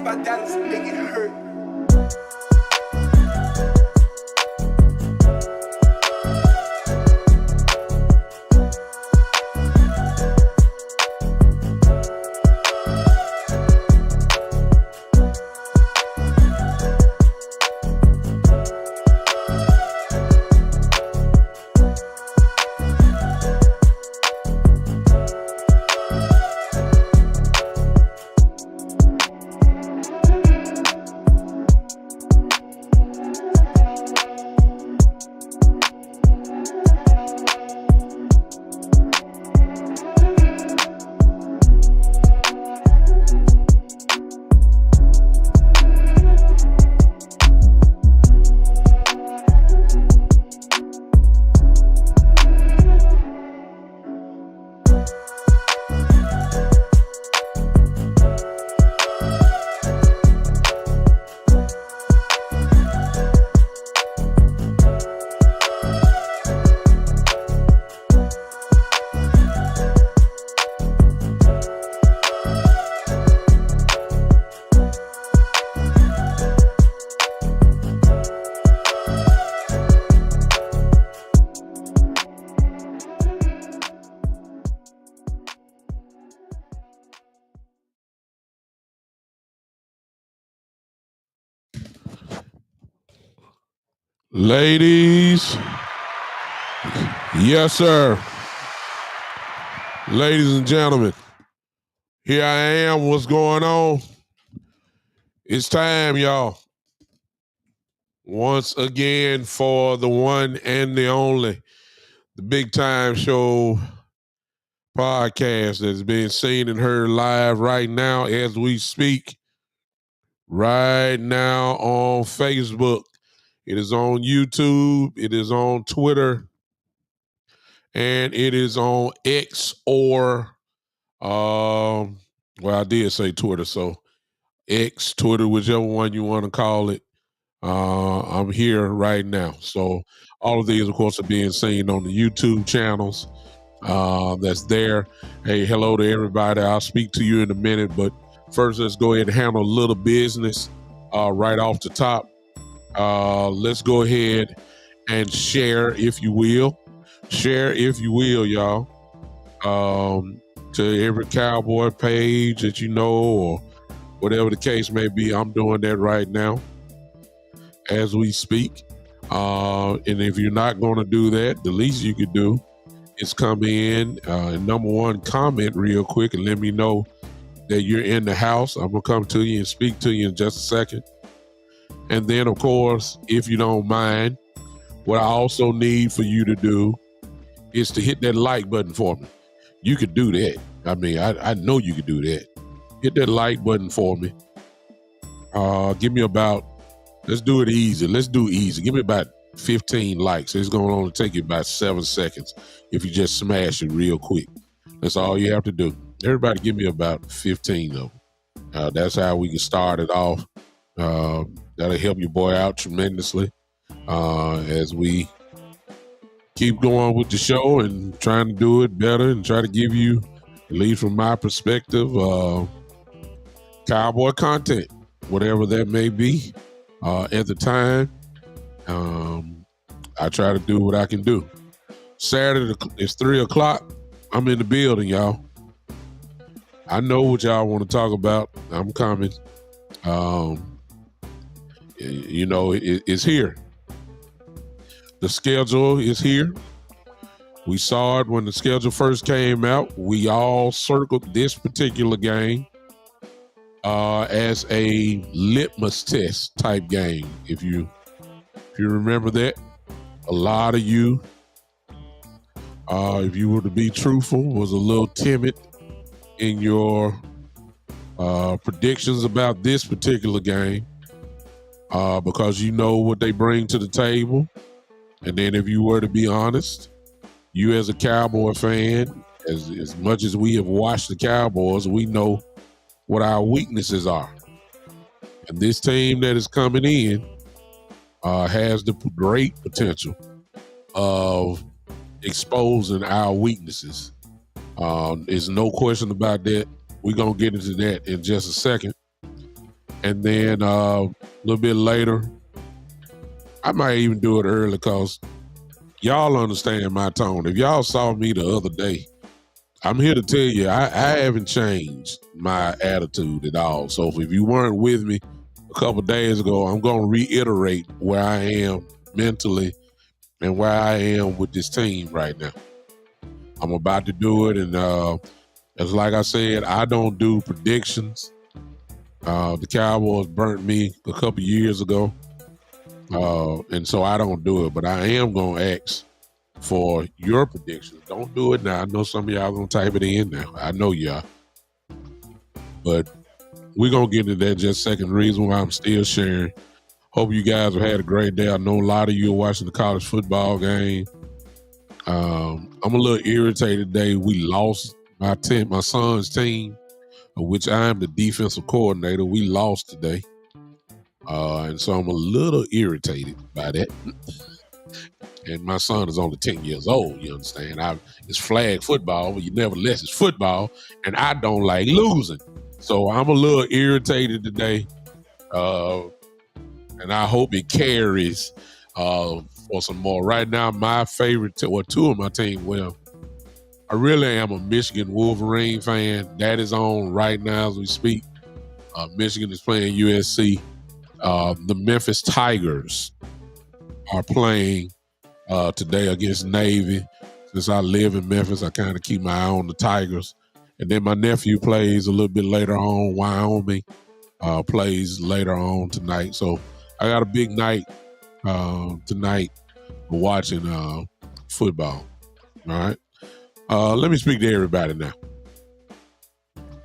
about Dallas, make it hurt. Ladies, yes, sir. Ladies and gentlemen, here I am. What's going on? It's time, y'all. Once again for the one and the only, the Big Time Show podcast that's being seen and heard live right now as we speak. Right now on Facebook. It is on YouTube, it is on Twitter, and it is on X or, well, I did say Twitter, so X, Twitter, whichever one you want to call it. I'm here right now. So all of these, of course, are being seen on the YouTube channels that's there. Hey, hello to everybody. I'll speak to you in a minute, but first, let's go ahead and handle a little business right off the top. Let's go ahead and share, if you will. Share, if you will, y'all. To every Cowboy page that you know, or whatever the case may be. I'm doing that right now as we speak. And if you're not going to do that, the least you could do is come in and number one, comment real quick and let me know that you're in the house. I'm going to come to you and speak to you in just a second. And then, of course, if you don't mind, what I also need for you to do is to hit that like button for me. You could do that. I mean, I know you could do that. Hit that like button for me. Give me about, let's do it easy. Let's do easy. Give me about 15 likes. It's going to only take you about 7 seconds if you just smash it real quick. That's all you have to do. Everybody give me about 15 of them. That's how we can start it off. That'll help your boy out tremendously as we keep going with the show and trying to do it better and try to give you, at least from my perspective, Cowboy content, whatever that may be. At the time, I try to do what I can do. Saturday, it's 3 o'clock. I'm in the building, y'all. I know what y'all want to talk about. I'm coming. You know, it's here. The schedule is here. We saw it when the schedule first came out. We all circled this particular game as a litmus test type game. If you remember that, a lot of you, if you were to be truthful, was a little timid in your predictions about this particular game. Because you know what they bring to the table. And then if you were to be honest, you as a Cowboy fan, as much as we have watched the Cowboys, we know what our weaknesses are. And this team that is coming in has the great potential of exposing our weaknesses. There's no question about that. We're going to get into that in just a second. And then a little bit later, I might even do it early because y'all understand my tone. If y'all saw me the other day, I'm here to tell you, I haven't changed my attitude at all. So if you weren't with me a couple days ago, I'm going to reiterate where I am mentally and where I am with this team right now. I'm about to do it. And as like I said, I don't do predictions. The Cowboys burnt me a couple years ago. And so I don't do it. But I am going to ask for your predictions. Don't do it now. I know some of y'all gonna type it in now. I know y'all. But we're gonna get into that just a second. The reason why I'm still sharing. Hope you guys have had a great day. I know a lot of you are watching the college football game. I'm a little irritated today. We lost my son's team, of which I am the defensive coordinator. We lost today. And so I'm a little irritated by that. And my son is only 10 years old, you understand? It's flag football, but nevertheless, it's football, and I don't like losing. So I'm a little irritated today, and I hope it carries for some more. Right now, my favorite, two of my team, I really am a Michigan Wolverine fan. That is on right now as we speak. Michigan is playing USC. The Memphis Tigers are playing today against Navy. Since I live in Memphis, I kind of keep my eye on the Tigers. And then my nephew plays a little bit later on. Wyoming plays later on tonight. So I got a big night tonight watching football. All right. Let me speak to everybody now.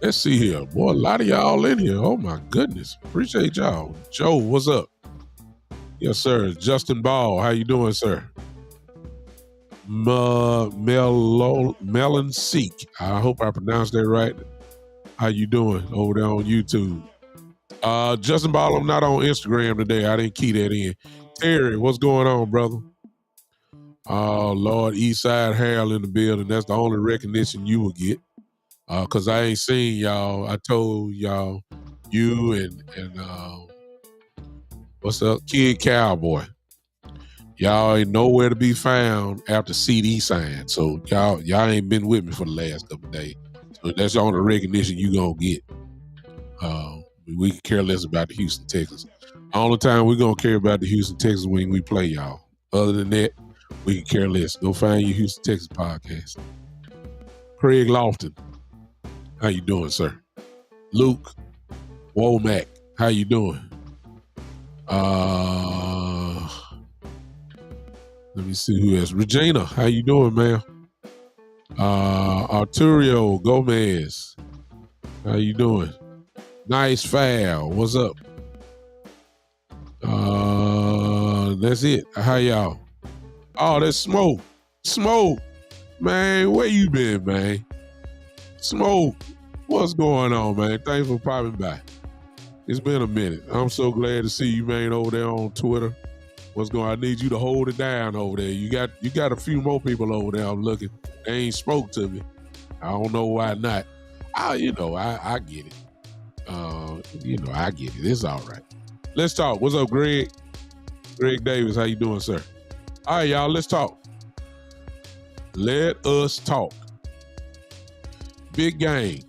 Let's see here. Boy, a lot of y'all in here. Oh, my goodness. Appreciate y'all. Joe, what's up? Yes, sir. Justin Ball, how you doing, sir? Melon Seek. I hope I pronounced that right. How you doing over there on YouTube? Justin Ball, I'm not on Instagram today. I didn't key that in. Terry, what's going on, brother? Oh, Lord, Eastside Harold in the building. That's the only recognition you will get. Because I ain't seen y'all. I told y'all, you and what's up, Kid Cowboy. Y'all ain't nowhere to be found after CD signed. So y'all ain't been with me for the last couple of days. So that's the only recognition you gonna get. We can care less about the Houston Texans. The only time we gonna care about the Houston Texans when we play y'all. Other than that, we can care less. Go find your Houston Texans podcast. Craig Lofton, how you doing, sir? Luke Womack, how you doing? Let me see who else. Regina, how you doing, man? Arturo Gomez, how you doing? Nice foul. What's up? That's it. How y'all? Oh, that's Smoke. Smoke, man, where you been, man? Smoke, what's going on, man? Thanks for popping by. It's been a minute. I'm so glad to see you, man, over there on Twitter. What's going on? I need you to hold it down over there. You got a few more people over there I'm looking. They ain't spoke to me. I don't know why not. I get it. I get it. It's all right. Let's talk. What's up, Greg? Greg Davis, how you doing, sir? All right, y'all, let's talk. Let us talk. Big game.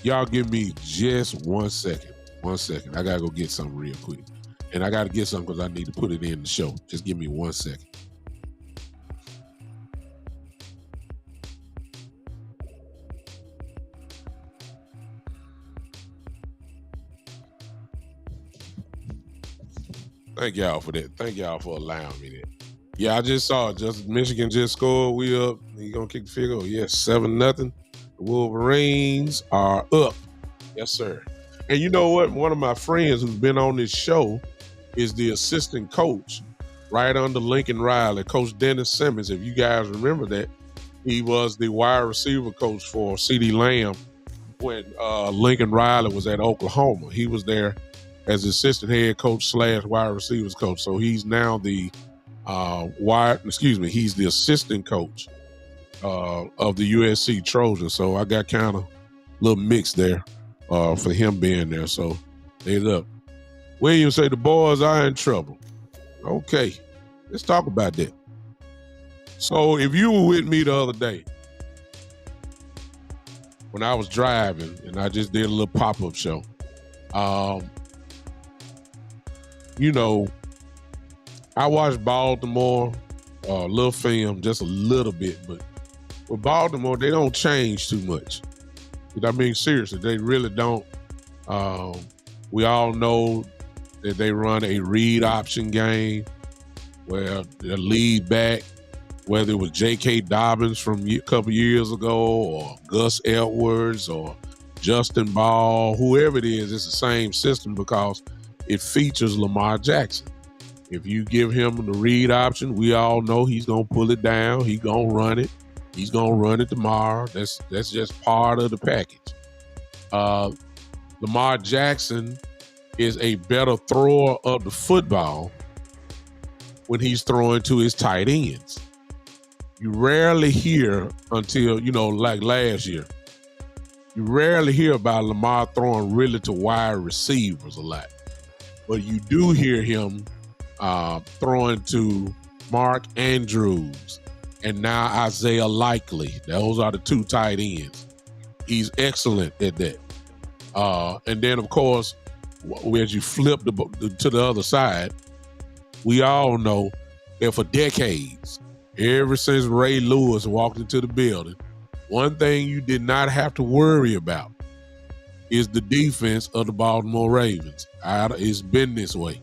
Y'all give me just 1 second. 1 second. I got to go get something real quick. And I got to get something because I need to put it in the show. Just give me 1 second. Thank y'all for that. Thank y'all for allowing me that. Yeah, I just saw it. Just Michigan just scored. We up. You gonna kick the field goal? Yes, 7-0. The Wolverines are up. Yes, sir. And you know what? One of my friends who's been on this show is the assistant coach right under Lincoln Riley, Coach Dennis Simmons. If you guys remember that, he was the wide receiver coach for CeeDee Lamb when Lincoln Riley was at Oklahoma. He was there as assistant head coach / wide receivers coach. So he's now the he's the assistant coach of the USC Trojans. So I got kind of a little mixed there for him being there. So They look. Williams say the boys are in trouble. Okay, let's talk about that. So if you were with me the other day when I was driving and I just did a little pop-up show, I watched Baltimore, little film, just a little bit, but with Baltimore, they don't change too much. I mean, seriously, they really don't. We all know that they run a read option game where the lead back, whether it was J.K. Dobbins from a couple years ago or Gus Edwards or Justin Ball, whoever it is, it's the same system because it features Lamar Jackson. If you give him the read option, we all know he's going to pull it down. He's going to run it. He's going to run it tomorrow. That's just part of the package. Lamar Jackson is a better thrower of the football when he's throwing to his tight ends. You rarely hear until, like last year, you rarely hear about Lamar throwing really to wide receivers a lot. But you do hear him throwing to Mark Andrews and now Isaiah Likely. Those are the two tight ends. He's excellent at that. And then, of course, as you flip to the other side, we all know that for decades, ever since Ray Lewis walked into the building, one thing you did not have to worry about is the defense of the Baltimore Ravens. It's been this way.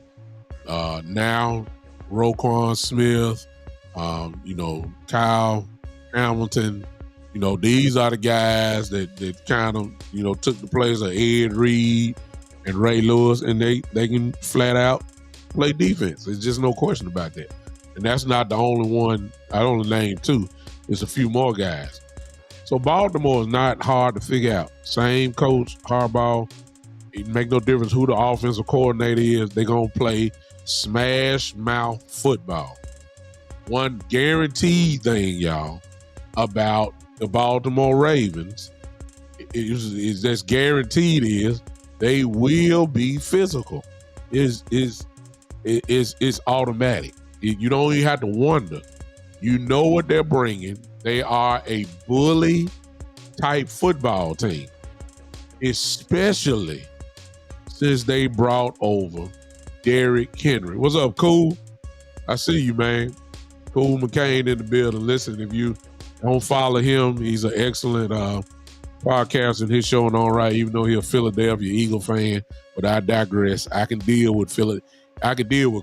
Now, Roquan Smith, Kyle Hamilton, these are the guys that kind of, took the place of Ed Reed and Ray Lewis, and they can flat out play defense. There's just no question about that. And that's not the only one. I only named two. There's a few more guys. So Baltimore is not hard to figure out. Same coach, Harbaugh. It make no difference who the offensive coordinator is. They're going to play smash mouth football. One guaranteed thing, y'all, about the Baltimore Ravens is that's guaranteed is they will be physical. It's automatic. You don't even have to wonder. You know what they're bringing. They are a bully type football team, especially since they brought over Derrick Henry. What's up, Cool? I see you, man. Cool McCain in the building. Listen, if you don't follow him, he's an excellent podcaster in his show and all right, even though he's a Philadelphia Eagle fan. But I digress. I can deal with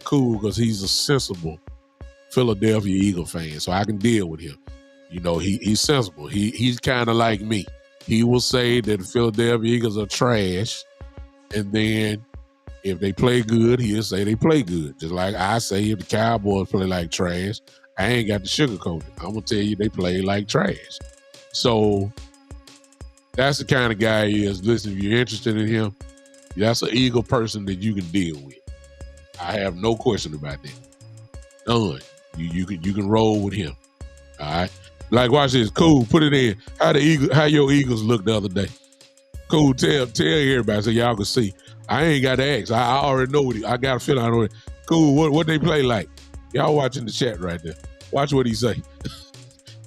Cool because he's a sensible Philadelphia Eagle fan, so I can deal with him. He's sensible. He's kind of like me. He will say that the Philadelphia Eagles are trash, and then if they play good, he'll say they play good. Just like I say if the Cowboys play like trash, I ain't got to sugarcoat it. I'm going to tell you they play like trash. So that's the kind of guy he is. Listen, if you're interested in him, that's an Eagle person that you can deal with. I have no question about that. None. You can roll with him. All right. Like, watch this. Cool. Put it in. How your Eagles look the other day? Cool. Tell everybody so y'all can see. I ain't got to ask. I already know what I got a feeling. I know it. Cool. What they play like? Y'all watching the chat right there. Watch what he say.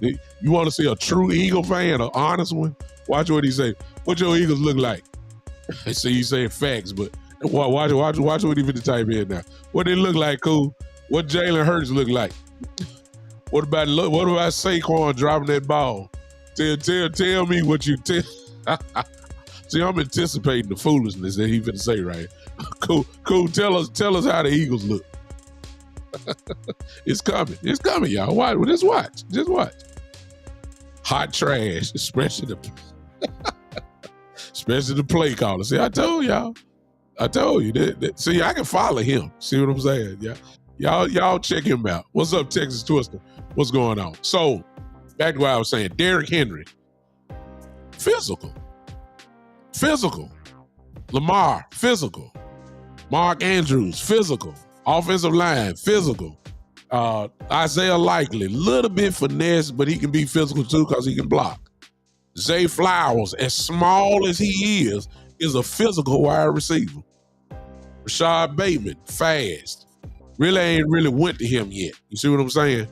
You want to see a true Eagle fan, an honest one? Watch what he say. What your Eagles look like? See, you saying facts, but watch what he finna type in now. What they look like, Cool? What Jalen Hurts look like? What about Saquon dropping that ball? Tell me what you tell. See, I'm anticipating the foolishness that he finna say right. Cool. Tell us how the Eagles look. It's coming, y'all. Just watch. Hot trash, especially the play caller. See, I told y'all. That. See, I can follow him. See what I'm saying? Yeah. Y'all check him out. What's up, Texas Twister? What's going on? So, back to what I was saying. Derrick Henry, physical. Lamar, physical. Mark Andrews, physical. Offensive line, physical. Isaiah Likely, little bit finesse, but he can be physical too because he can block. Zay Flowers, as small as he is a physical wide receiver. Rashad Bateman, fast. Really ain't really went to him yet. You see what I'm saying?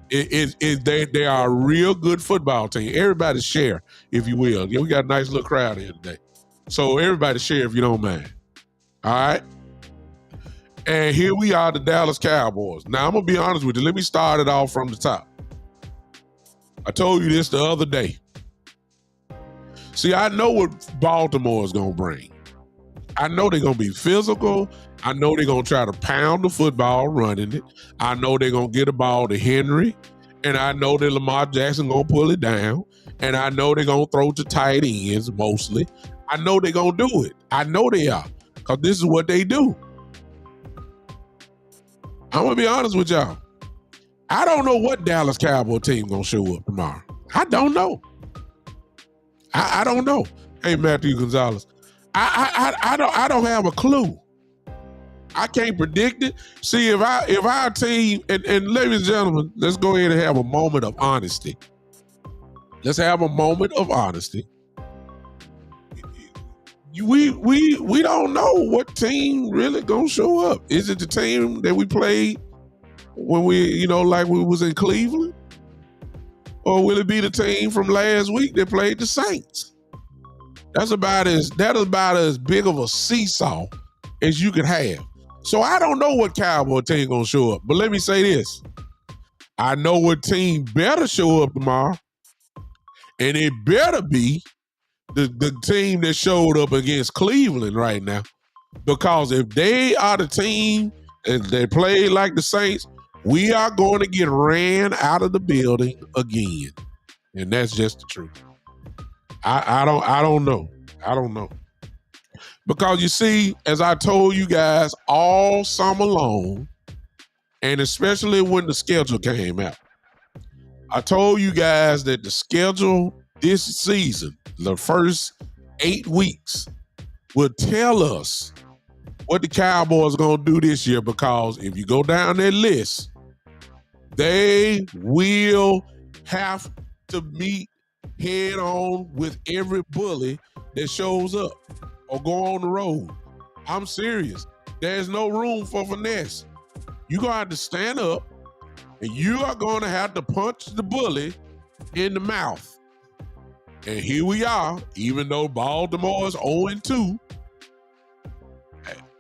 They are a real good football team. Everybody share, if you will. Yeah, we got a nice little crowd here today. So everybody share if you don't mind. All right? And here we are, the Dallas Cowboys. Now, I'm going to be honest with you. Let me start it off from the top. I told you this the other day. See, I know what Baltimore is going to bring. I know they're going to be physical. I know they're going to try to pound the football running it. I know they're going to get the ball to Henry. And I know that Lamar Jackson going to pull it down. And I know they're going to throw to tight ends mostly. I know they're going to do it. I know they are. Because this is what they do. I'm going to be honest with y'all. I don't know what Dallas Cowboy team going to show up tomorrow. I don't know. I don't know. Hey, Matthew Gonzalez. I don't have a clue. I can't predict it. See, if our team, and ladies and gentlemen, let's go ahead and have a moment of honesty. Let's have a moment of honesty. We don't know what team really gonna show up. Is it the team that we played when we, like we was in Cleveland? Or will it be the team from last week that played the Saints? That is about as big of a seesaw as you could have. So I don't know what Cowboy team gonna show up. But let me say this. I know what team better show up tomorrow. And it better be the team that showed up against Cleveland right now. Because if they are the team and they play like the Saints, we are going to get ran out of the building again. And that's just the truth. I don't know. I don't know. Because you see, as I told you guys all summer long, and especially when the schedule came out, I told you guys that the schedule this season, the first 8 weeks, will tell us what the Cowboys are going to do this year. Because if you go down that list, they will have to meet head on with every bully that shows up or go on the road. I'm serious. There's no room for finesse. You're going to have to stand up and you are going to have to punch the bully in the mouth. And here we are, even though Baltimore is 0-2,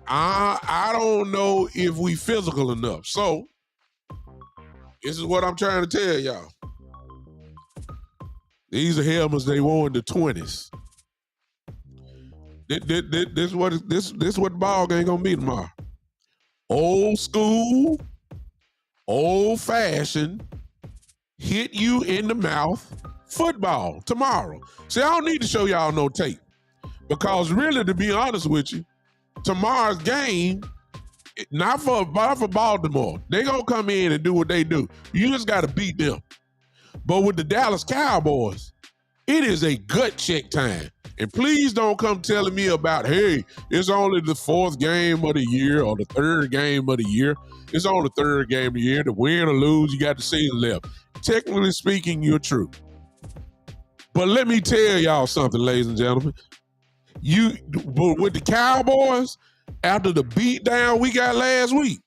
I don't know if we physical enough. So this is what I'm trying to tell y'all. These are helmets they wore in the 20s. This what the ball game gonna be tomorrow. Old school, old fashioned, hit you in the mouth football tomorrow. See, I don't need to show y'all no tape. Because really, to be honest with you, tomorrow's game, not for Baltimore. They gonna come in and do what they do. You just gotta beat them. But with the Dallas Cowboys, it is a gut check time. And please don't come telling me about, hey, it's only the 4th game of the year or the 3rd game of the year. It's only the 3rd game of the year. To win or lose, you got the season left. Technically speaking, you're true. But let me tell y'all something, ladies and gentlemen. With the Cowboys, after the beatdown we got last week,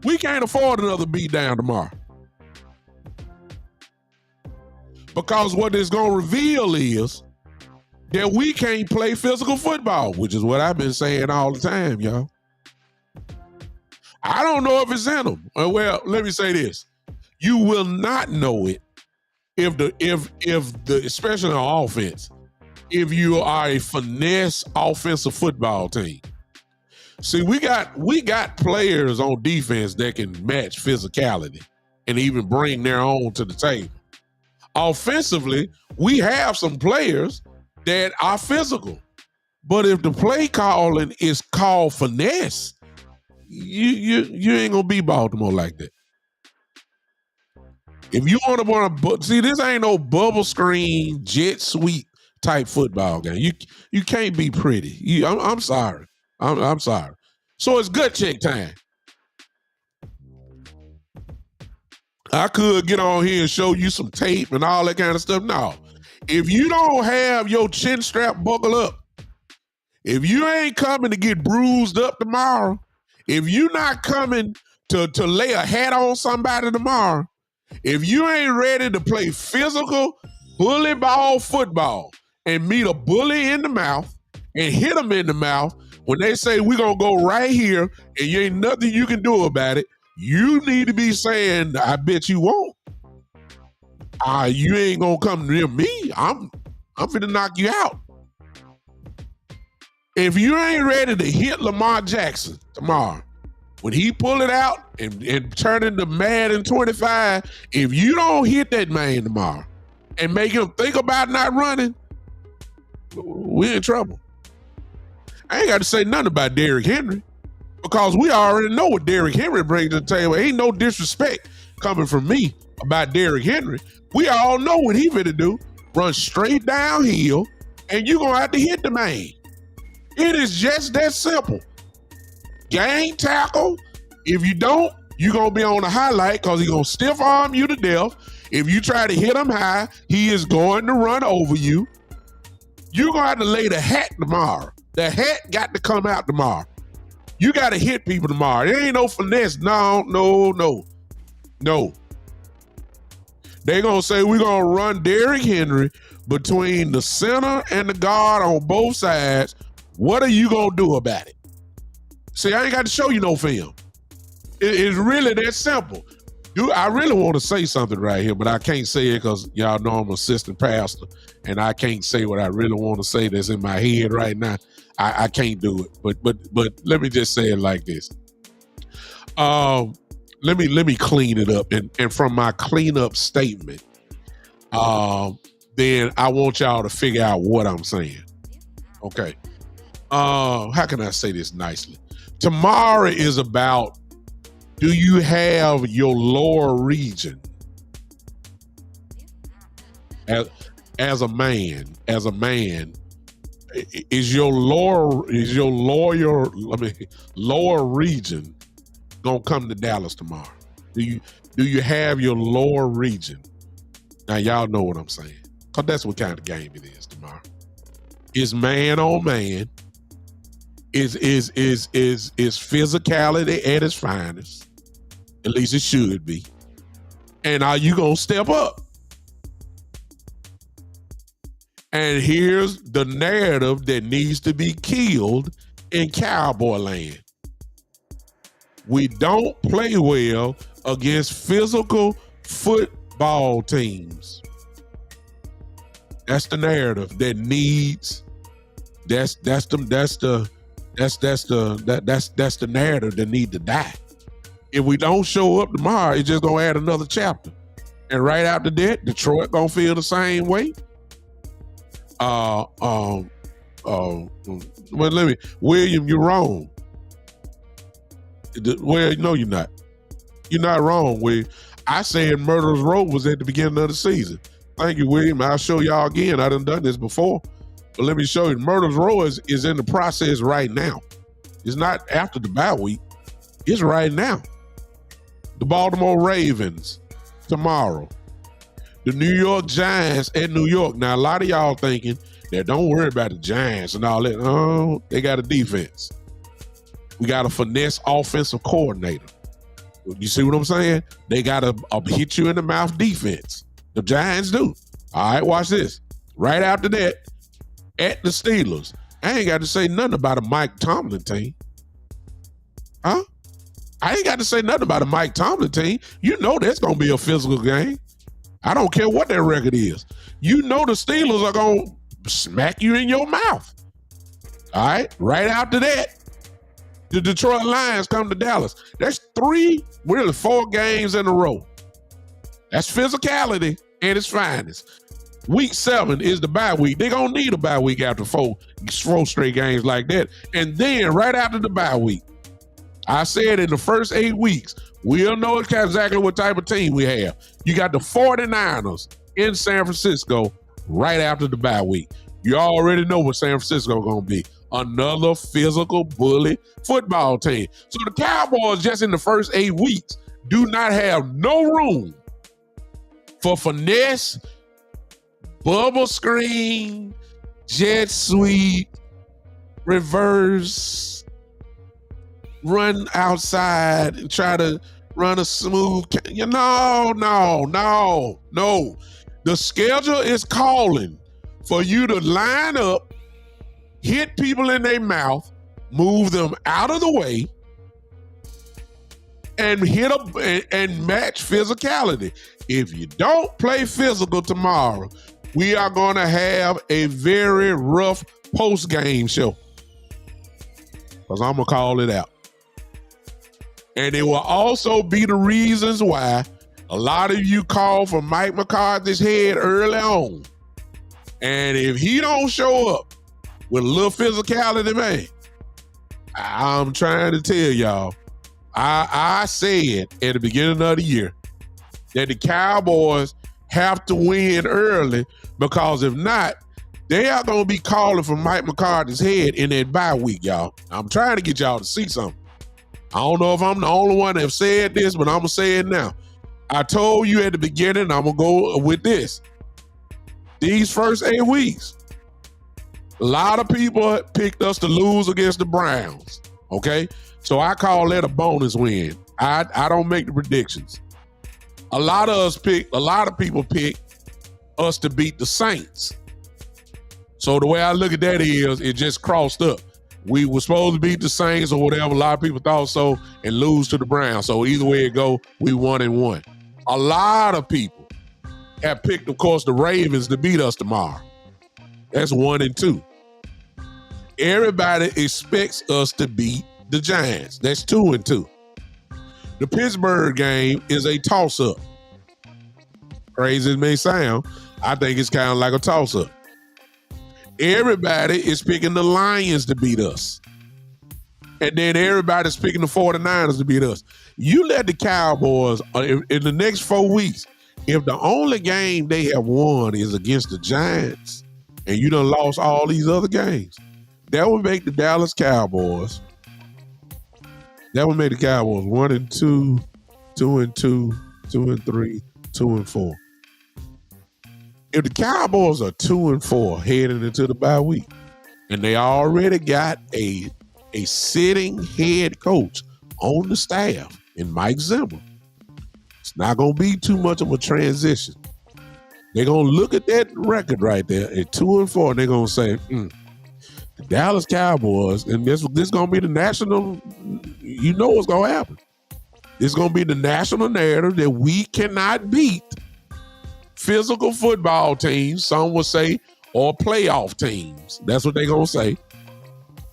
we can't afford another beatdown tomorrow. Because what it's going to reveal is that we can't play physical football, which is what I've been saying all the time, y'all. I don't know if it's in them. Well, let me say this. You will not know it if especially on offense, if you are a finesse offensive football team. See, we got players on defense that can match physicality and even bring their own to the table. Offensively, we have some players that are physical. But if the play calling is called finesse, you ain't gonna be Baltimore like that. If you want to see, this ain't no bubble screen, jet sweep type football game. You can't be pretty. I'm sorry. I'm sorry. So it's gut check time. I could get on here and show you some tape and all that kind of stuff. No. If you don't have your chin strap buckled up, If you ain't coming to get bruised up tomorrow, if you not coming to lay a hat on somebody tomorrow, if you ain't ready to play physical bully ball football and meet a bully in the mouth and hit them in the mouth when they say we're going to go right here and you ain't nothing you can do about it, you need to be saying, I bet you won't. You ain't going to come near me. I'm finna knock you out. If you ain't ready to hit Lamar Jackson tomorrow, when he pull it out and turn into Madden 25, if you don't hit that man tomorrow and make him think about not running, we're in trouble. I ain't got to say nothing about Derrick Henry because we already know what Derrick Henry brings to the table. Ain't no disrespect coming from me about Derrick Henry. We all know what he finna do. Run straight downhill, and you're going to have to hit the man. It is just that simple. Gang tackle. If you don't, you're going to be on the highlight because he's going to stiff arm you to death. If you try to hit him high, he is going to run over you. You're going to have to lay the hat tomorrow. The hat got to come out tomorrow. You got to hit people tomorrow. There ain't no finesse. No. They're going to say we're going to run Derrick Henry between the center and the guard on both sides. What are you going to do about it? See, I ain't got to show you no film. It's really that simple. I really want to say something right here, but I can't say it because y'all know I'm assistant pastor, and I can't say what I really want to say that's in my head right now. I can't do it. But let me just say it like this. Let me clean it up, and from my cleanup statement, then I want y'all to figure out what I'm saying. Okay. How can I say this nicely? Tomorrow is about, do you have your lower region as a man, is your lower region gonna come to Dallas tomorrow? Do you have your lower region? Now y'all know what I'm saying, because that's what kind of game it is tomorrow. It's man on man. Is physicality at its finest. At least it should be. And are you gonna step up? And here's the narrative that needs to be killed in Cowboy land. We don't play well against physical football teams. That's the narrative that needs. That's the narrative that need to die. If we don't show up tomorrow, it's just gonna add another chapter. And right after that, Detroit gonna feel the same way. William, you're wrong. Well, no, you're not. You're not wrong, William. I said Murderers Row was at the beginning of the season. Thank you, William. I'll show y'all again. I done this before. But let me show you. Murderers Row is in the process right now. It's not after the bye week. It's right now. The Baltimore Ravens tomorrow. The New York Giants at New York. Now, a lot of y'all thinking that don't worry about the Giants and all that. Oh, they got a defense. We got a finesse offensive coordinator. You see what I'm saying? They got a hit you in the mouth defense. The Giants do. All right, watch this. Right after that, at the Steelers. I ain't got to say nothing about a Mike Tomlin team. Huh? I ain't got to say nothing about a Mike Tomlin team. You know that's going to be a physical game. I don't care what their record is. You know the Steelers are going to smack you in your mouth. All right? Right after that, the Detroit Lions come to Dallas. That's 4 games in a row. That's physicality at its finest. Week 7 is the bye week. They're going to need a bye week after 4 straight games like that. And then right after the bye week, I said in the first 8 weeks, we'll know exactly what type of team we have. You got the 49ers in San Francisco right after the bye week. You already know what San Francisco is going to be. Another physical bully football team. So the Cowboys just in the first 8 weeks do not have no room for finesse, bubble screen, jet sweep, reverse, run outside and try to run a smooth. No. The schedule is calling for you to line up, hit people in their mouth, move them out of the way, and and match physicality. If you don't play physical tomorrow, we are going to have a very rough post-game show. Because I'm going to call it out. And it will also be the reasons why a lot of you call for Mike McCarthy's head early on. And if he don't show up with a little physicality, man, I'm trying to tell y'all, I said at the beginning of the year that the Cowboys have to win early, because if not, they are going to be calling for Mike McCarthy's head in that bye week, y'all. I'm trying to get y'all to see something. I don't know if I'm the only one that have said this, but I'm going to say it now. I told you at the beginning, I'm going to go with this. These first 8 weeks, a lot of people picked us to lose against the Browns, okay? So I call that a bonus win. I don't make the predictions. A lot of people pick us to beat the Saints. So the way I look at that is it just crossed up. We were supposed to beat the Saints or whatever. A lot of people thought so and lose to the Browns. So either way it go, we 1-1. A lot of people have picked, of course, the Ravens to beat us tomorrow. That's 1-2. Everybody expects us to beat the Giants. That's 2-2. The Pittsburgh game is a toss-up. Crazy as it may sound, I think it's kind of like a toss-up. Everybody is picking the Lions to beat us. And then everybody's picking the 49ers to beat us. You let the Cowboys, in the next 4 weeks, if the only game they have won is against the Giants, and you done lost all these other games, that would make the Dallas Cowboys, 1-2, 2-2, 2-3, 2-4. If the Cowboys are 2-4 heading into the bye week, and they already got a sitting head coach on the staff in Mike Zimmer, it's not going to be too much of a transition. They're going to look at that record right there at 2-4, and they're going to say, the Dallas Cowboys, and this going to be the national, you know what's going to happen. It's going to be the national narrative that we cannot beat physical football teams, some would say, or playoff teams. That's what they're going to say.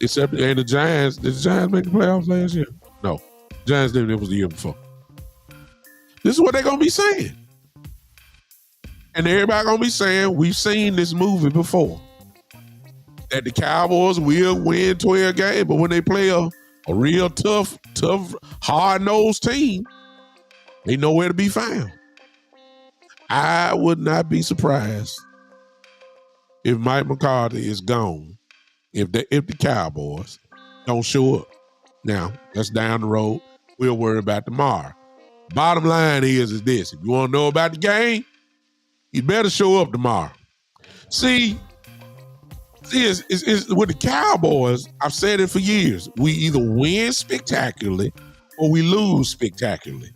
Except, and the Giants, did the Giants make the playoffs last year? No. Giants didn't, it was the year before. This is what they're going to be saying. And everybody going to be saying, we've seen this movie before. That the Cowboys will win 12 games, but when they play a real tough, hard-nosed team, they know where to be found. I would not be surprised if Mike McCarthy is gone, if the Cowboys don't show up. Now, that's down the road. We'll worry about tomorrow. Bottom line is this. If you want to know about the game, you better show up tomorrow. See, it's with the Cowboys, I've said it for years. We either win spectacularly or we lose spectacularly.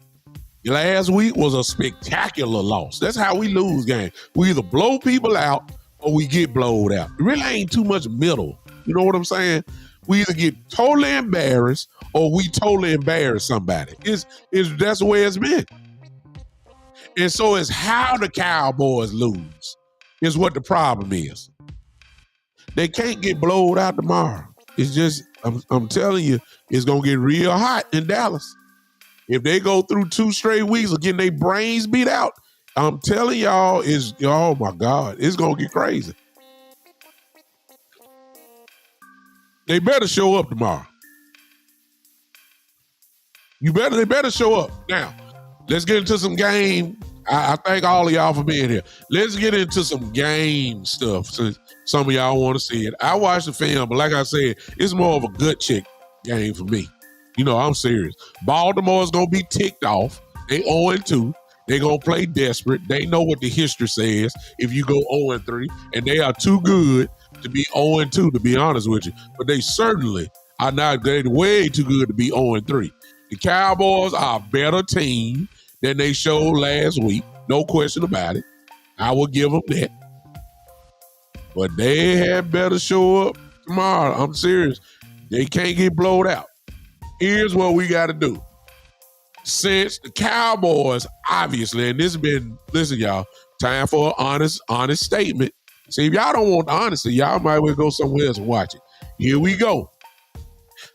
Last week was a spectacular loss. That's how we lose games. We either blow people out or we get blowed out. It really ain't too much middle. You know what I'm saying? We either get totally embarrassed or we totally embarrass somebody. That's the way it's been. And so it's how the Cowboys lose is what the problem is. They can't get blowed out tomorrow. It's just, I'm telling you, it's going to get real hot in Dallas. If they go through 2 straight weeks of getting their brains beat out, I'm telling y'all, oh my God, it's going to get crazy. They better show up tomorrow. They better show up. Now, let's get into some game. I thank all of y'all for being here. Let's get into some game stuff since some of y'all want to see it. I watched the film, but like I said, it's more of a gut check game for me. You know, I'm serious. Baltimore is going to be ticked off. They 0-2. They're going to play desperate. They know what the history says if you go 0-3, and they are too good to be 0-2, to be honest with you. But they certainly are not. They're way too good to be 0-3. The Cowboys are a better team than they showed last week. No question about it. I will give them that. But they had better show up tomorrow. I'm serious. They can't get blowed out. Here's what we got to do. Since the Cowboys, obviously, and this has been, listen, y'all, time for an honest statement. See, if y'all don't want the honesty, y'all might well go somewhere else and watch it. Here we go.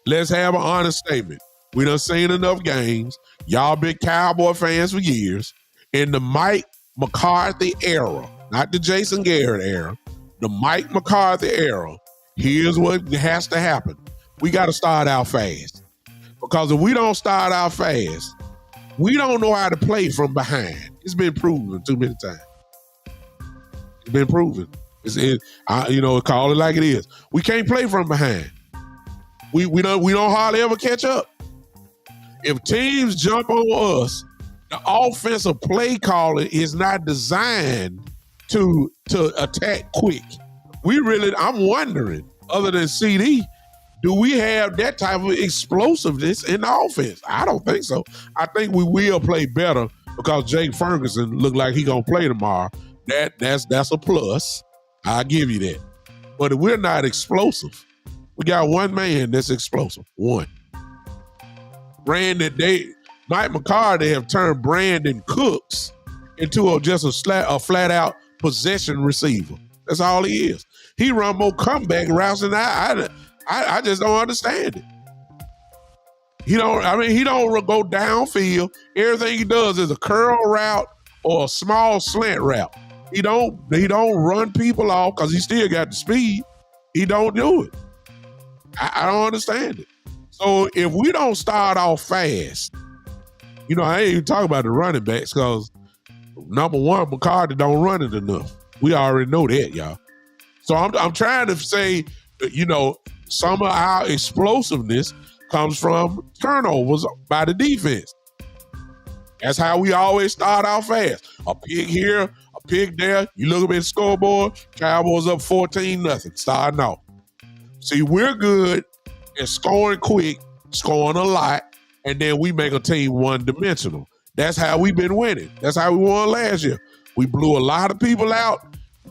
Let's have an honest statement. We done seen enough games. Y'all been Cowboy fans for years. In the Mike McCarthy era, not the Jason Garrett era, the Mike McCarthy era, here's what has to happen. We got to start out fast. Because if we don't start out fast, we don't know how to play from behind. It's been proven too many times. It's been proven. Call it like it is. We can't play from behind. We don't hardly ever catch up. If teams jump on us, the offensive play calling is not designed to attack quick. I'm wondering, other than CD, do we have that type of explosiveness in the offense? I don't think so. I think we will play better because Jake Ferguson looked like he gonna play tomorrow. That's a plus. I'll give you that. But if we're not explosive, we got one man that's explosive. One. Mike McCarthy have turned Brandon Cooks into just a flat out possession receiver. That's all he is. He run more comeback routes than I just don't understand it. He don't go downfield. Everything he does is a curl route or a small slant route. He don't run people off because he still got the speed. He don't do it. I don't understand it. So if we don't start off fast, I ain't even talking about the running backs because number one, McCarthy don't run it enough. We already know that, y'all. So I'm trying to say, some of our explosiveness comes from turnovers by the defense. That's how we always start out fast. A pick here, a pick there. You look up at the scoreboard, Cowboys up 14-0, starting off. See, we're good at scoring quick, scoring a lot, and then we make a team one-dimensional. That's how we've been winning. That's how we won last year. We blew a lot of people out,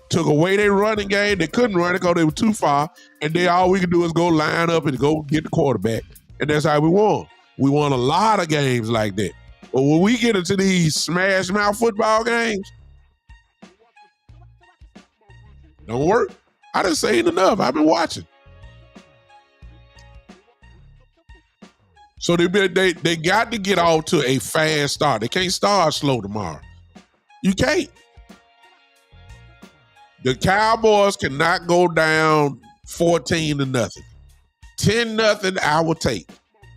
took away their running game. They couldn't run it because they were too far, and then all we could do is go line up and go get the quarterback, and that's how we won. We won a lot of games like that. But when we get into these smash-mouth football games, don't work. I done seen enough. I've been watching. So they got to get off to a fast start. They can't start slow tomorrow. You can't. The Cowboys cannot go down 14-0. 10-0, I will take.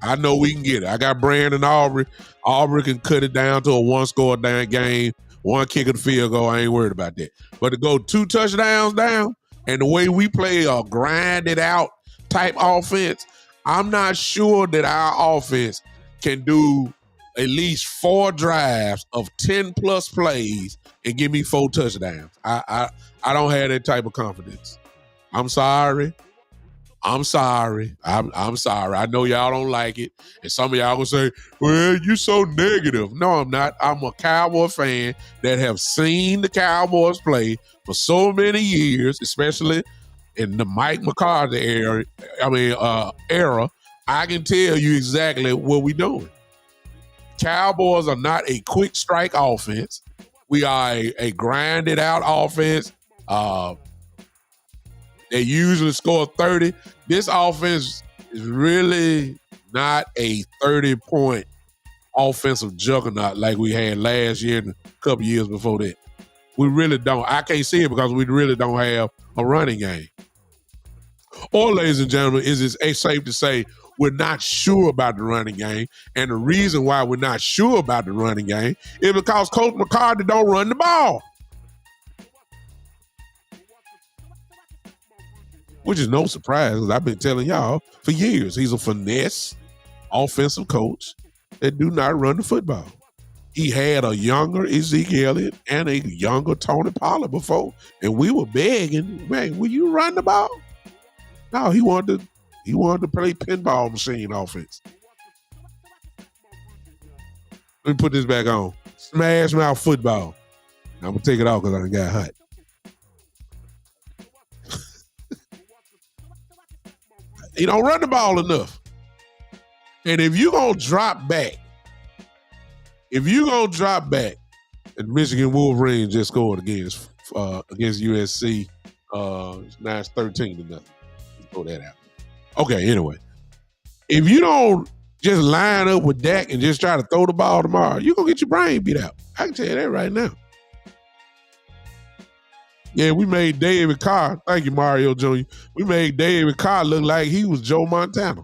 I know we can get it. I got Brandon Aubrey. Aubrey can cut it down to a one-score down game, one kick of the field goal. I ain't worried about that. But to go 2 touchdowns down, and the way we play a grinded out type offense, I'm not sure that our offense can do at least 4 drives of 10-plus plays and give me 4 touchdowns. I don't have that type of confidence. I'm sorry. I'm sorry. I know y'all don't like it. And some of y'all will say, well, you so negative. No, I'm not. I'm a Cowboy fan that have seen the Cowboys play for so many years, especially in the Mike McCarthy era. I can tell you exactly what we're doing. Cowboys are not a quick strike offense. We are a grinded out offense. They usually score 30. This offense is really not a 30-point offensive juggernaut like we had last year and a couple years before that. We really don't. I can't see it because we really don't have a running game. Or, ladies and gentlemen, is it safe to say we're not sure about the running game? And the reason why we're not sure about the running game is because Coach McCarthy don't run the ball. Which is no surprise, because I've been telling y'all for years, he's a finesse offensive coach that do not run the football. He had a younger Ezekiel Elliott and a younger Tony Pollard before, and we were begging, man, will you run the ball? No, he wanted to play pinball machine offense. Let me put this back on. Smash mouth football. I'm gonna take it off because I got hot. He don't run the ball enough. And if you're gonna drop back, and Michigan Wolverines just scored against USC, now it's 13-0. Let's throw that out. Okay, anyway. If you don't just line up with Dak and just try to throw the ball tomorrow, you're going to get your brain beat out. I can tell you that right now. Yeah, we made David Carr, thank you, Mario Jr., we made David Carr look like he was Joe Montana.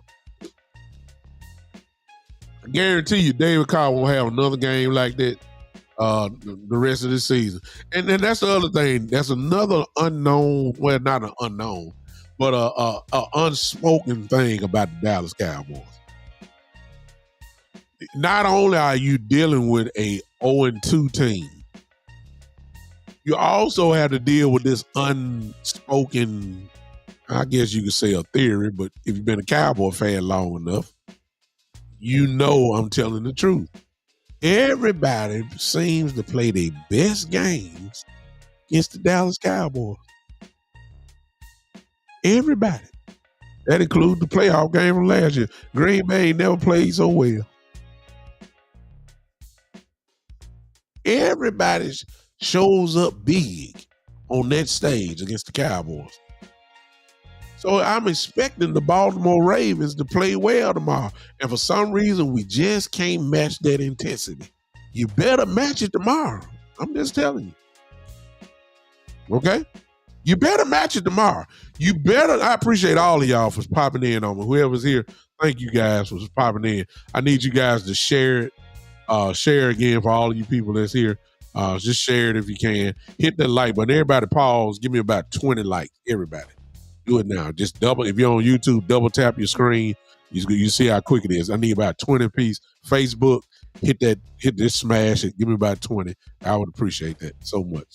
I guarantee you David Carr won't have another game like that the rest of the season. And then that's the other thing. That's another unknown, well, not an unknown, but a unspoken thing about the Dallas Cowboys. Not only are you dealing with a 0-2 team, you also have to deal with this unspoken, I guess you could say a theory, but if you've been a Cowboy fan long enough, you know I'm telling the truth. Everybody seems to play their best games against the Dallas Cowboys. Everybody. That includes the playoff game from last year. Green Bay never played so well. Everybody shows up big on that stage against the Cowboys. So I'm expecting the Baltimore Ravens to play well tomorrow. And for some reason, we just can't match that intensity. You better match it tomorrow. I'm just telling you. Okay? You better match it tomorrow. You better. I appreciate all of y'all for popping in on me. Whoever's here, thank you guys for popping in. I need you guys to share it. Share again for all of you people that's here. Just share it if you can. Hit that like button. Everybody pause. Give me about 20 likes. Everybody. Do it now. Just double. If you're on YouTube, double tap your screen. You see how quick it is. I need about 20 piece. Facebook, hit this, smash it. Give me about 20. I would appreciate that so much.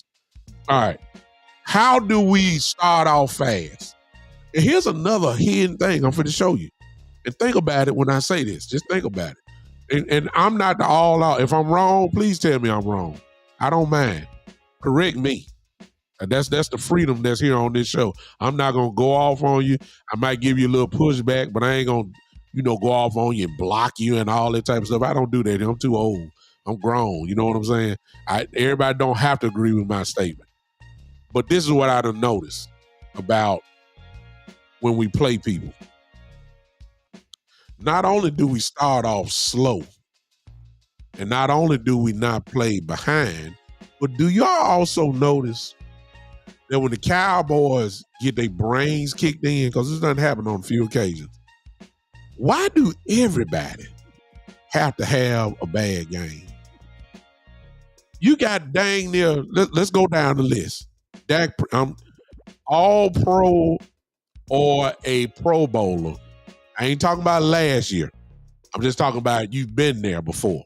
All right. How do we start off fast? And here's another hidden thing I'm going to show you. And think about it when I say this. Just think about it. And I'm not the all out. If I'm wrong, please tell me I'm wrong. I don't mind. Correct me. That's the freedom that's here on this show. I'm not going to go off on you. I might give you a little pushback, but I ain't going to, go off on you and block you and all that type of stuff. I don't do that. I'm too old. I'm grown. You know what I'm saying? Everybody don't have to agree with my statement. But this is what I done noticed about when we play people. Not only do we start off slow, and not only do we not play behind, but do y'all also notice that when the Cowboys get their brains kicked in, because this doesn't happen on a few occasions, why do everybody have to have a bad game? You got dang near, let's go down the list. Dak, all pro or a Pro Bowler. I ain't talking about last year. I'm just talking about you've been there before.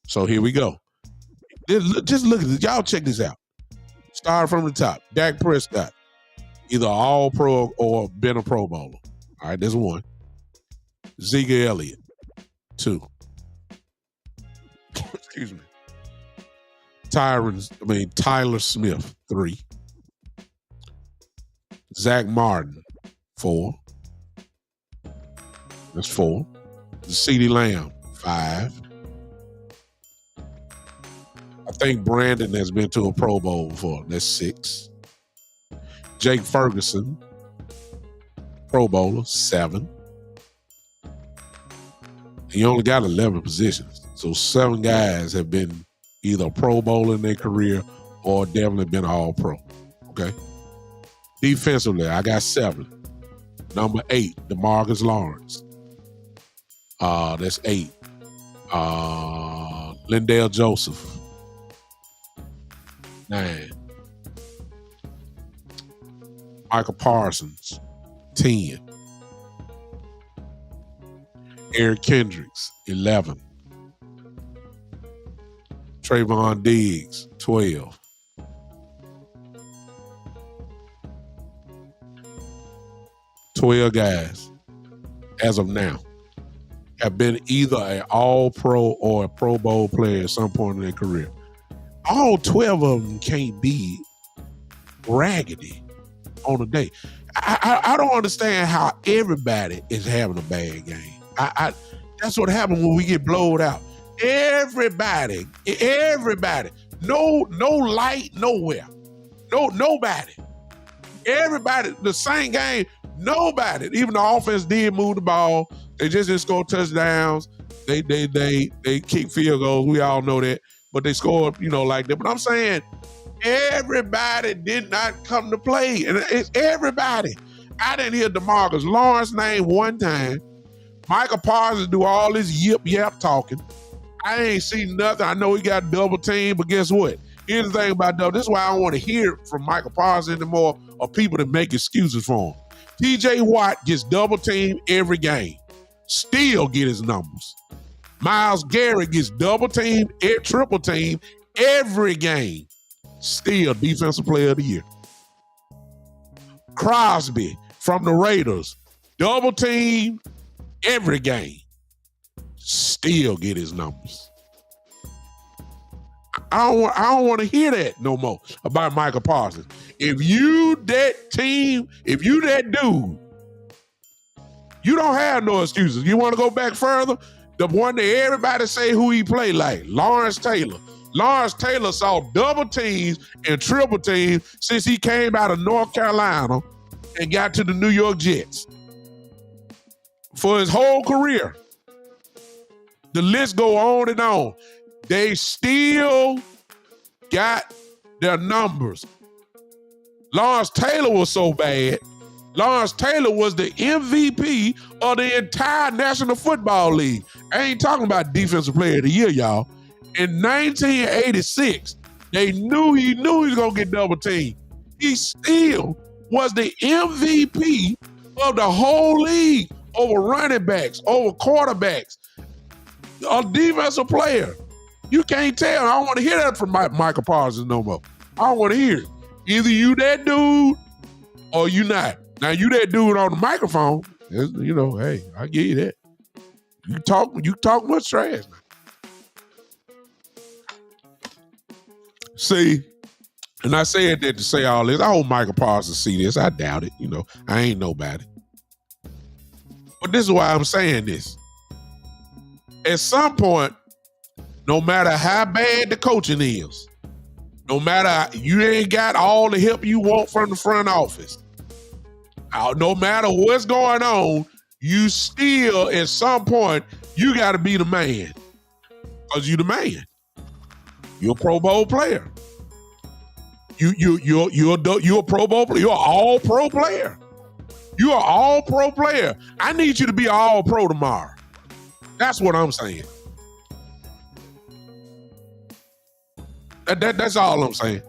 So here we go. Just look at this. Y'all check this out. Start from the top. Dak Prescott, either all pro or been a Pro Bowler. All right, there's one. Zeke Elliott, 2. Excuse me. Tyler Smith, 3. Zach Martin, 4. That's 4. CeeDee Lamb, 5. I think Brandon has been to a Pro Bowl before. That's 6. Jake Ferguson, Pro Bowler, 7. He only got 11 positions. So 7 guys have been either a Pro Bowler in their career or definitely been all pro. Okay. Defensively, I got 7. Number 8, DeMarcus Lawrence. That's 8. Lindale Joseph, 9. Michael Parsons, 10. Eric Kendricks, 11. Trayvon Diggs, 12. Guys, as of now, have been either an all-pro or a Pro Bowl player at some point in their career. All 12 of them can't be raggedy on a day. I don't understand how everybody is having a bad game. That's what happens when we get blowed out. Everybody. No light nowhere. Nobody. Everybody, the same game, nobody. Even the offense did move the ball. They just didn't score touchdowns. They kick field goals. We all know that. But they scored, like that. But I'm saying everybody did not come to play. And it's everybody. I didn't hear DeMarcus Lawrence name one time. Michael Parsons do all this yip talking. I ain't seen nothing. I know he got double teamed, but guess what? Here's the thing about double. This is why I don't want to hear from Michael Parsons anymore or people that make excuses for him. TJ Watt gets double teamed every game. Still get his numbers. Myles Garrett gets double teamed, triple teamed every game. Still defensive player of the year. Crosby from the Raiders, double teamed every game. Still get his numbers. I don't want to hear that no more about Michael Parsons. If you that team, if you that dude, you don't have no excuses. You want to go back further? The one that everybody say who he played like, Lawrence Taylor. Lawrence Taylor saw double teams and triple teams since he came out of North Carolina and got to the New York Jets. For his whole career. The list go on and on. They still got their numbers. Lawrence Taylor was so bad. Lawrence Taylor was the MVP of the entire National Football League. I ain't talking about Defensive Player of the Year, y'all. In 1986, they knew he was going to get double teamed. He still was the MVP of the whole league over running backs, over quarterbacks, a defensive player. You can't tell. I don't want to hear that from Michael Parsons no more. I don't want to hear it. Either you that dude or you not. Now, you that dude on the microphone, hey, I give you that. You talk much trash now. See, and I said that to say all this. I hope Michael Parsons see this. I doubt it. I ain't nobody. But this is why I'm saying this. At some point, no matter how bad the coaching is, no matter you ain't got all the help you want from the front office, no matter what's going on, you still, at some point, you got to be the man. Because you the man. You're a Pro Bowl player. You're a Pro Bowl player. You're an all-pro player. You're an all-pro player. I need you to be an all-pro tomorrow. That's what I'm saying. That's all I'm saying.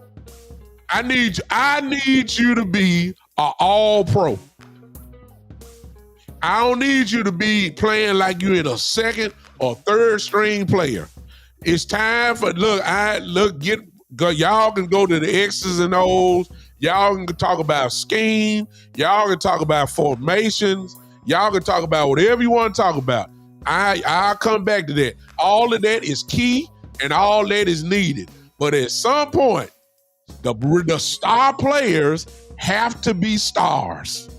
I need you to be an all-pro. I don't need you to be playing like you're in a second or third string player. It's time for y'all can go to the X's and O's. Y'all can talk about scheme. Y'all can talk about formations. Y'all can talk about whatever you want to talk about. I'll come back to that. All of that is key and all that is needed. But at some point, the star players have to be stars.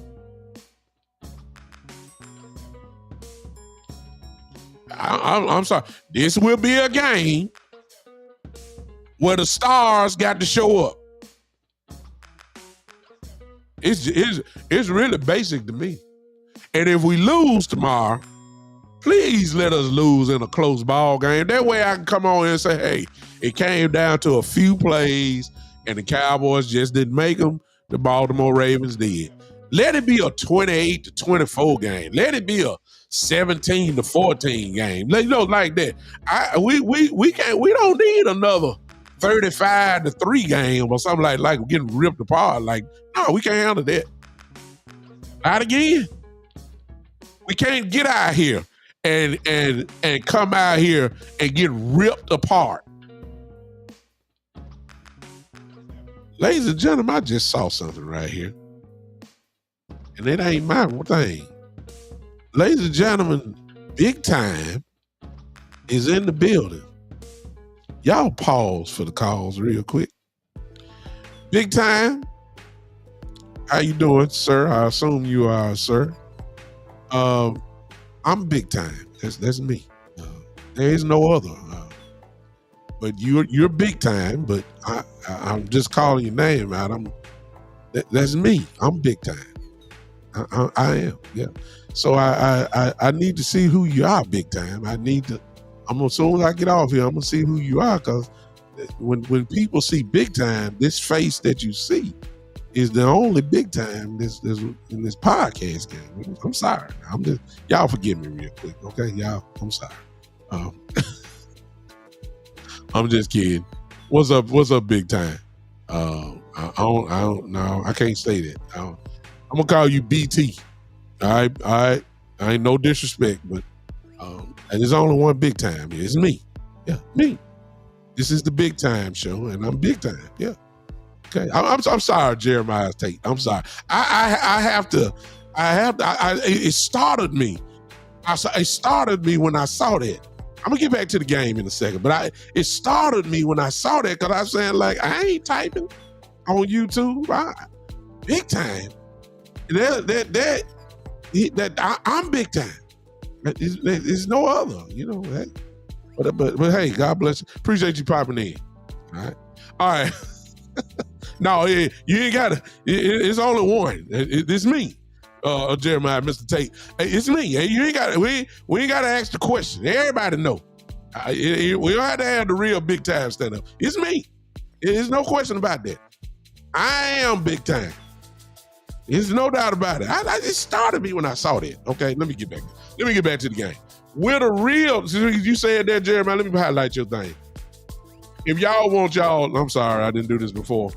I'm sorry. This will be a game where the stars got to show up. It's really basic to me. And if we lose tomorrow, please let us lose in a close ball game. That way I can come on and say, hey, it came down to a few plays and the Cowboys just didn't make them. The Baltimore Ravens did. Let it be a 28-24 game. Let it be a 17-14 game. Like that. We don't need another 35-3 game or something like we're getting ripped apart. Like, no, we can't handle that. Not again. We can't get out here and come out here and get ripped apart. Ladies and gentlemen, I just saw something right here. And it ain't my thing. Ladies and gentlemen, Big Time is in the building. Y'all pause for the calls real quick. Big Time, how you doing, sir? I assume you are, sir. I'm Big Time. That's me. There is no other. But you're Big Time. But I'm just calling your name out. That's me. I'm Big Time. I am. Yeah. So I need to see who you are, Big Time. As soon as I get off here, I'm gonna see who you are, because when people see Big Time, this face that you see is the only Big Time this in this podcast game. I'm sorry. Y'all forgive me real quick, okay? Y'all, I'm sorry. I'm just kidding. What's up, Big Time? I don't know. I can't say that. I'm gonna call you BT. All right. I ain't no disrespect, but there's only one Big Time. It's me. Yeah, me. This is the Big Time show, and I'm Big Time. Yeah. Okay. I'm sorry, Jeremiah Tate. I'm sorry. It started me. It started me when I saw that. I'm gonna get back to the game in a second, but it started me when I saw that, because I was saying, like, I ain't typing on YouTube. Big Time. I'm Big Time. There's no other, But hey, God bless you. Appreciate you popping in. All right. No, you ain't got to. It's only one. It's me, Jeremiah, Mr. Tate. It's me. You ain't got. We ain't got to ask the question. Everybody know. We don't have to have the real Big Time stand up. It's me. There's no question about that. I am Big Time. There's no doubt about it. It started me when I saw that. Okay, let me get back to the game. We're the real. You said that, Jeremiah. Let me highlight your thing. If y'all want I'm sorry, I didn't do this before.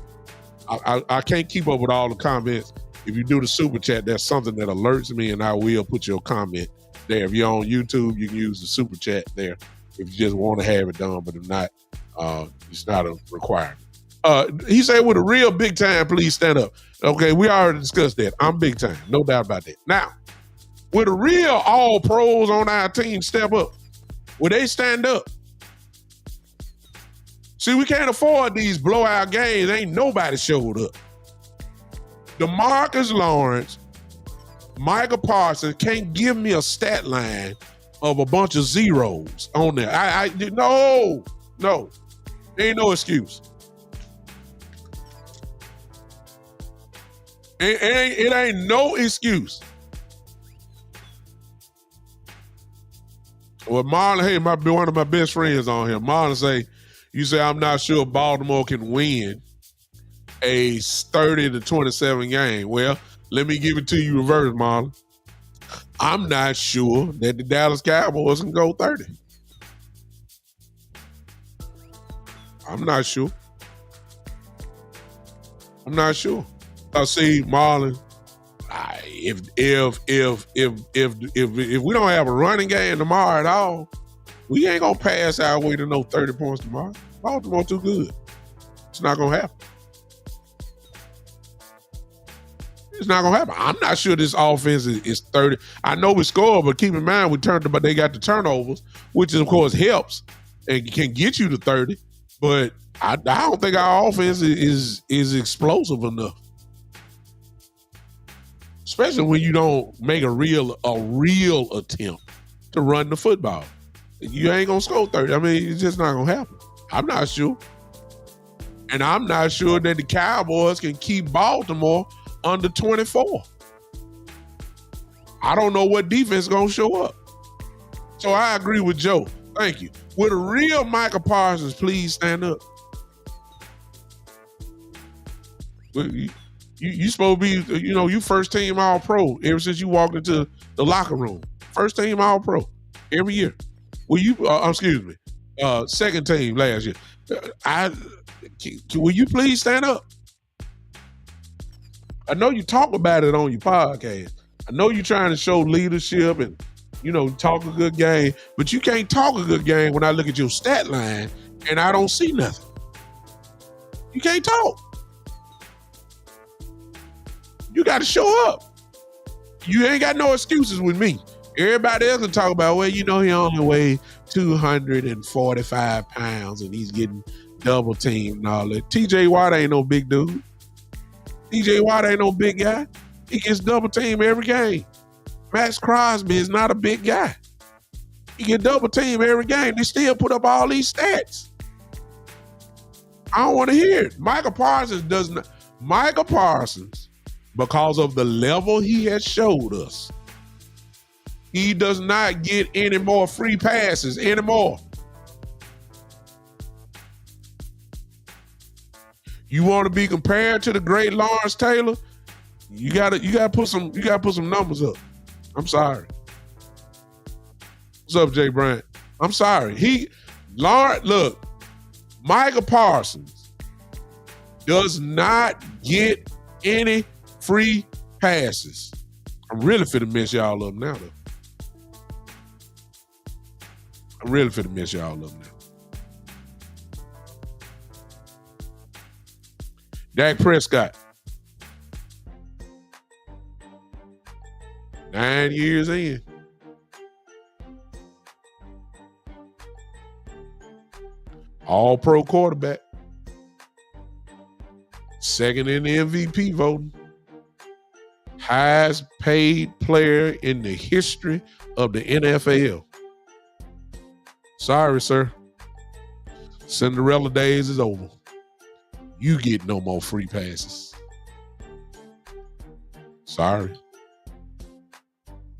I can't keep up with all the comments. If you do the super chat, that's something that alerts me, and I will put your comment there. If you're on YouTube, you can use the super chat there if you just want to have it done. But if not, it's not a requirement. He said, with a real Big Time, please stand up. Okay, we already discussed that. I'm Big Time, no doubt about that. Now, with a real all pros on our team step up, will they stand up? See, we can't afford these blowout games. Ain't nobody showed up. DeMarcus Lawrence, Michael Parsons can't give me a stat line of a bunch of zeros on there. No. Ain't no excuse. It ain't no excuse. Well, Marlon, one of my best friends on here, Marlon say, you say, I'm not sure Baltimore can win a 30-27 game. Well, let me give it to you reverse, Marlon. I'm not sure that the Dallas Cowboys can go 30. I'm not sure. See, Marlon, if we don't have a running game tomorrow at all, we ain't gonna pass our way to no 30 points tomorrow. Baltimore too good. It's not gonna happen. It's not gonna happen. I'm not sure this offense is 30. I know we scored, but keep in mind but they got the turnovers, which of course helps and can get you to 30. But I don't think our offense is explosive enough. Especially when you don't make a real attempt to run the football. You ain't gonna score 30. I mean, it's just not gonna happen. I'm not sure. And I'm not sure that the Cowboys can keep Baltimore under 24. I don't know what defense is gonna show up. So I agree with Joe. Thank you. Would a real Michael Parsons please stand up? You supposed to be, you first team All-Pro ever since you walked into the locker room. First team All-Pro every year. Well, second team last year. Will you please stand up? I know you talk about it on your podcast. I know you're trying to show leadership and, talk a good game, but you can't talk a good game when I look at your stat line and I don't see nothing. You can't talk. You got to show up. You ain't got no excuses with me. Everybody else can talk about, well, he only weighed 245 pounds and he's getting double teamed and all that. TJ Watt ain't no big dude. TJ Watt ain't no big guy. He gets double teamed every game. Max Crosby is not a big guy. He get double teamed every game. They still put up all these stats. I don't want to hear it. Michael Parsons, because of the level he has showed us, he does not get any more free passes anymore. You want to be compared to the great Lawrence Taylor? You gotta put some numbers up. I'm sorry. What's up, Jay Bryant? I'm sorry. Look, Michael Parsons does not get any free passes. I'm really finna mess y'all up now, though. Dak Prescott. 9 years in. All-pro quarterback. Second in the MVP voting. Highest paid player in the history of the NFL. Sorry, sir. Cinderella days is over. You get no more free passes. Sorry.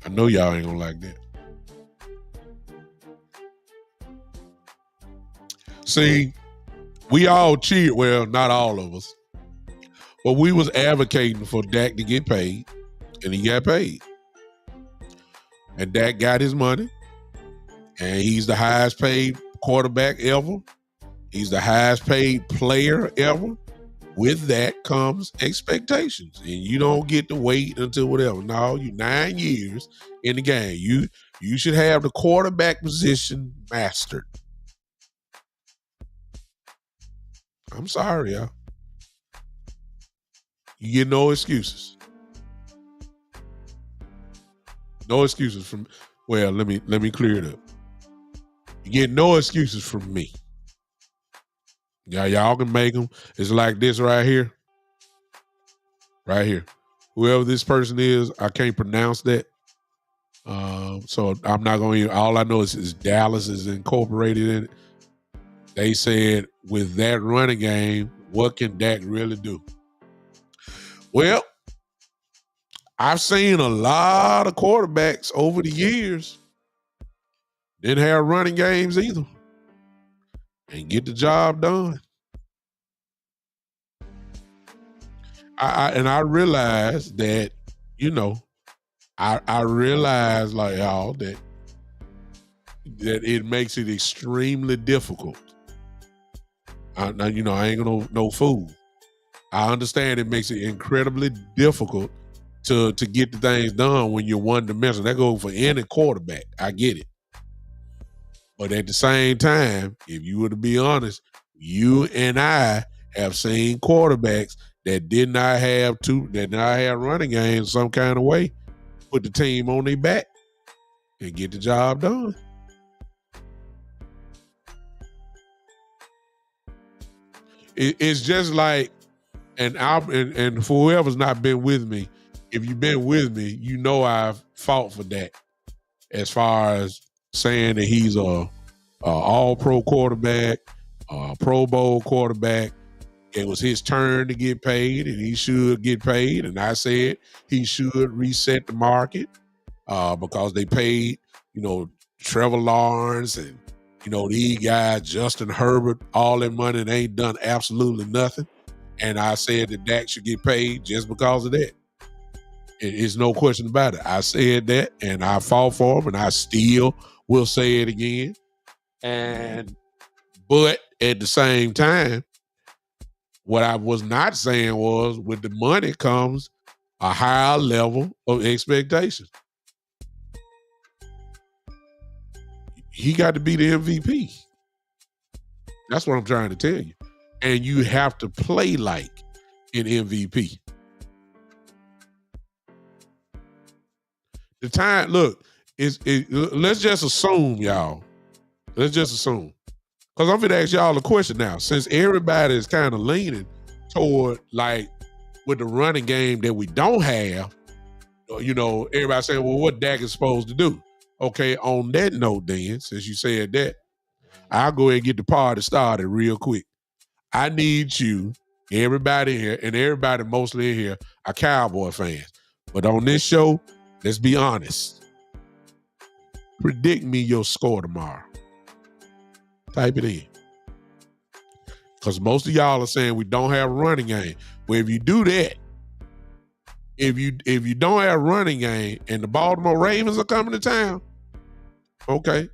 I know y'all ain't gonna like that. See, we all cheered. Well, not all of us. But we was advocating for Dak to get paid, and he got paid. And Dak got his money, and he's the highest paid quarterback ever. He's the highest paid player ever. With that comes expectations, and you don't get to wait until whatever. No, you 9 years in the game. You should have the quarterback position mastered. I'm sorry, y'all. You get no excuses. No excuses from. Well, let me clear it up. You get no excuses from me. Yeah, y'all can make them. It's like this right here. Right here. Whoever this person is, I can't pronounce that. So I'm not going to. All I know is Dallas is incorporated in it. They said, with that running game, what can Dak really do? Well, I've seen a lot of quarterbacks over the years didn't have running games either and get the job done. I realized that, I realized, like y'all, that it makes it extremely difficult. I ain't gonna no fool. I understand it makes it incredibly difficult to get the things done when you're one-dimensional. That goes for any quarterback. I get it. But at the same time, if you were to be honest, you and I have seen quarterbacks that did not have running games some kind of way, put the team on their back and get the job done. It's just like, and for whoever's not been with me, if you've been with me, you know I've fought for that. As far as saying that he's a all-pro quarterback, a Pro Bowl quarterback, it was his turn to get paid, and he should get paid. And I said he should reset the market because they paid, Trevor Lawrence and these guys, Justin Herbert, all that money, and ain't done absolutely nothing. And I said that Dak should get paid just because of that. It's no question about it. I said that, and I fought for him, and I still will say it again. But at the same time, what I was not saying was, with the money comes a higher level of expectation. He got to be the MVP. That's what I'm trying to tell you. And you have to play like an MVP. The time, look, let's just assume, y'all. Let's just assume. Because I'm going to ask y'all a question now. Since everybody is kind of leaning toward, like, with the running game that we don't have, everybody saying, well, what Dak is supposed to do? Okay, on that note then, since you said that, I'll go ahead and get the party started real quick. I need you, everybody here, and everybody mostly in here are Cowboy fans. But on this show, let's be honest. Predict me your score tomorrow. Type it in. Because most of y'all are saying we don't have a running game. Well, if you do that, if you don't have a running game and the Baltimore Ravens are coming to town, okay,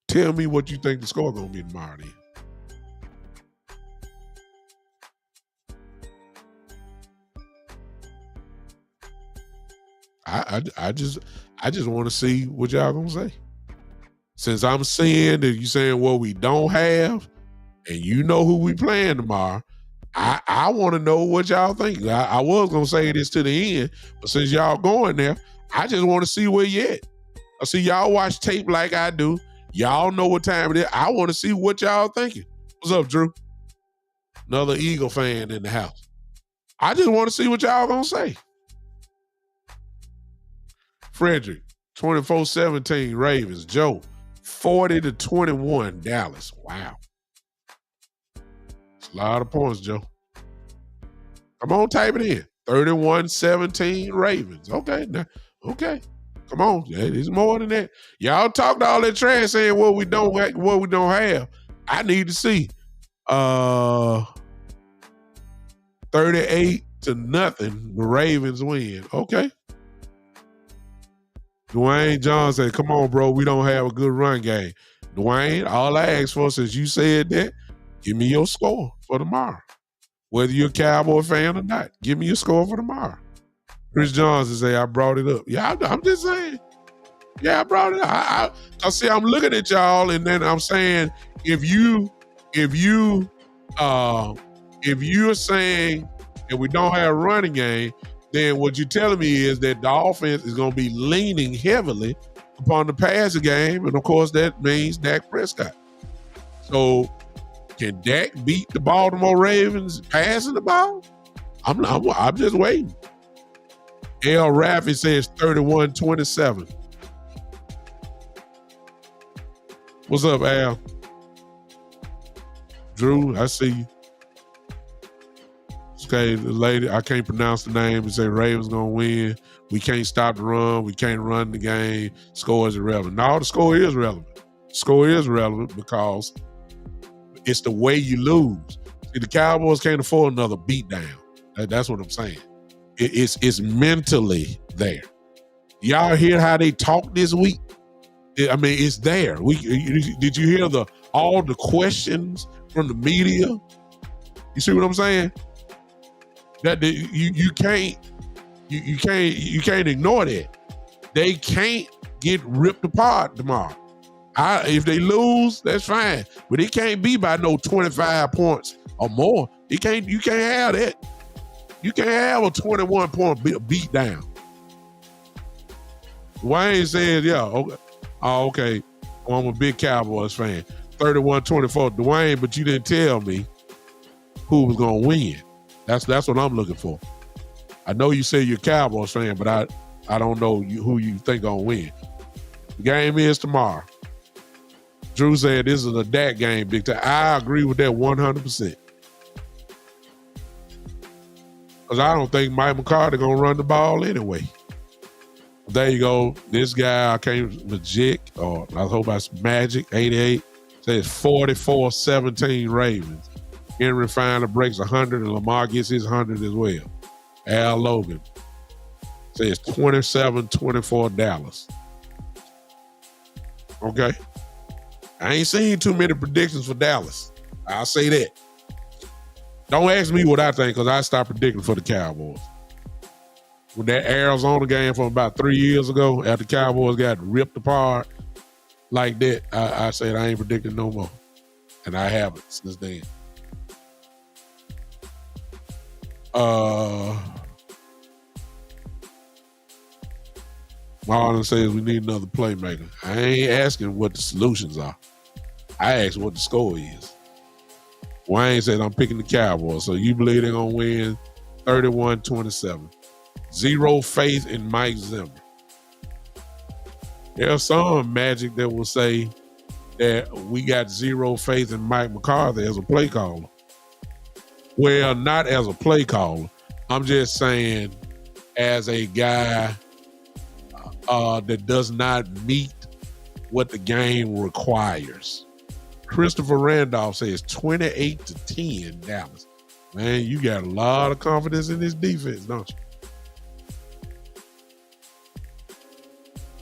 tell me what you think the score going to be tomorrow then. I just want to see what y'all gonna say. Since I'm saying that you saying what we don't have, and you know who we playing tomorrow, I want to know what y'all think. I was gonna say this to the end, but since y'all going there, I just want to see where you at. I see y'all watch tape like I do. Y'all know what time it is. I want to see what y'all thinking. What's up, Drew? Another Eagle fan in the house. I just want to see what y'all gonna say. Frederick, 24-17 Ravens. Joe, 40-21 Dallas. Wow. It's a lot of points, Joe. Come on, type it in. 31-17 Ravens. Okay. Now, okay. Come on. It's more than that. Y'all talked all that trash saying what we don't have. I need to see. 38-0, the Ravens win. Okay. Dwayne John said, come on, bro, we don't have a good run game. Dwayne, all I asked for since you said that, give me your score for tomorrow. Whether you're a Cowboy fan or not, give me your score for tomorrow. Chris Johnson say, I brought it up. Yeah, I'm just saying. Yeah, I brought it up. I see, I'm looking at y'all, and then I'm saying, if you're saying that we don't have a running game, then what you're telling me is that the offense is going to be leaning heavily upon the passing game, and of course that means Dak Prescott. So can Dak beat the Baltimore Ravens passing the ball? I'm just waiting. L. Raffy says 31-27. What's up, Al? Drew, I see you. Okay, the lady, I can't pronounce the name, and say Ravens gonna win. We can't stop the run. We can't run the game. Score is irrelevant. No, the score is relevant. Score is relevant because it's the way you lose. See, the Cowboys can't afford another beatdown. That's what I'm saying. It's mentally there. Y'all hear how they talk this week? I mean, it's there. Did you hear all the questions from the media? You see what I'm saying? That you can't ignore that. They can't get ripped apart tomorrow. If they lose, that's fine, but it can't be by no 25 points or more. You can't have that. You can't have a 21-point beat down. Wayne says, yeah, okay. Oh, okay. Well, I'm a big Cowboys fan. 31-24, Dwayne, but you didn't tell me who was gonna win. That's what I'm looking for. I know you say you're a Cowboys fan, but I don't know who you think gonna win. The game is tomorrow. Drew said this is a Dak game, big time. I agree with that 100%. Because I don't think Mike McCarthy gonna run the ball anyway. There you go. This guy, I can't Magic, or I hope that's Magic 88, says 44-17 Ravens. Henry finally breaks 100, and Lamar gets his 100 as well. Al Logan says 27-24 Dallas. Okay. I ain't seen too many predictions for Dallas. I'll say that. Don't ask me what I think, because I stopped predicting for the Cowboys. When that Arizona game from about 3 years ago, after the Cowboys got ripped apart like that, I said I ain't predicting no more. And I haven't since then. Marlon says we need another playmaker. I ain't asking what the solutions are. I asked what the score is. Wayne said I'm picking the Cowboys. So you believe they're going to win 31-27. Zero faith in Mike Zimmer. There's some magic that will say that we got zero faith in Mike McCarthy as a play caller. Well, not as a play caller. I'm just saying as a guy that does not meet what the game requires. Christopher Randolph says 28-10 Dallas. Man, you got a lot of confidence in this defense, don't you?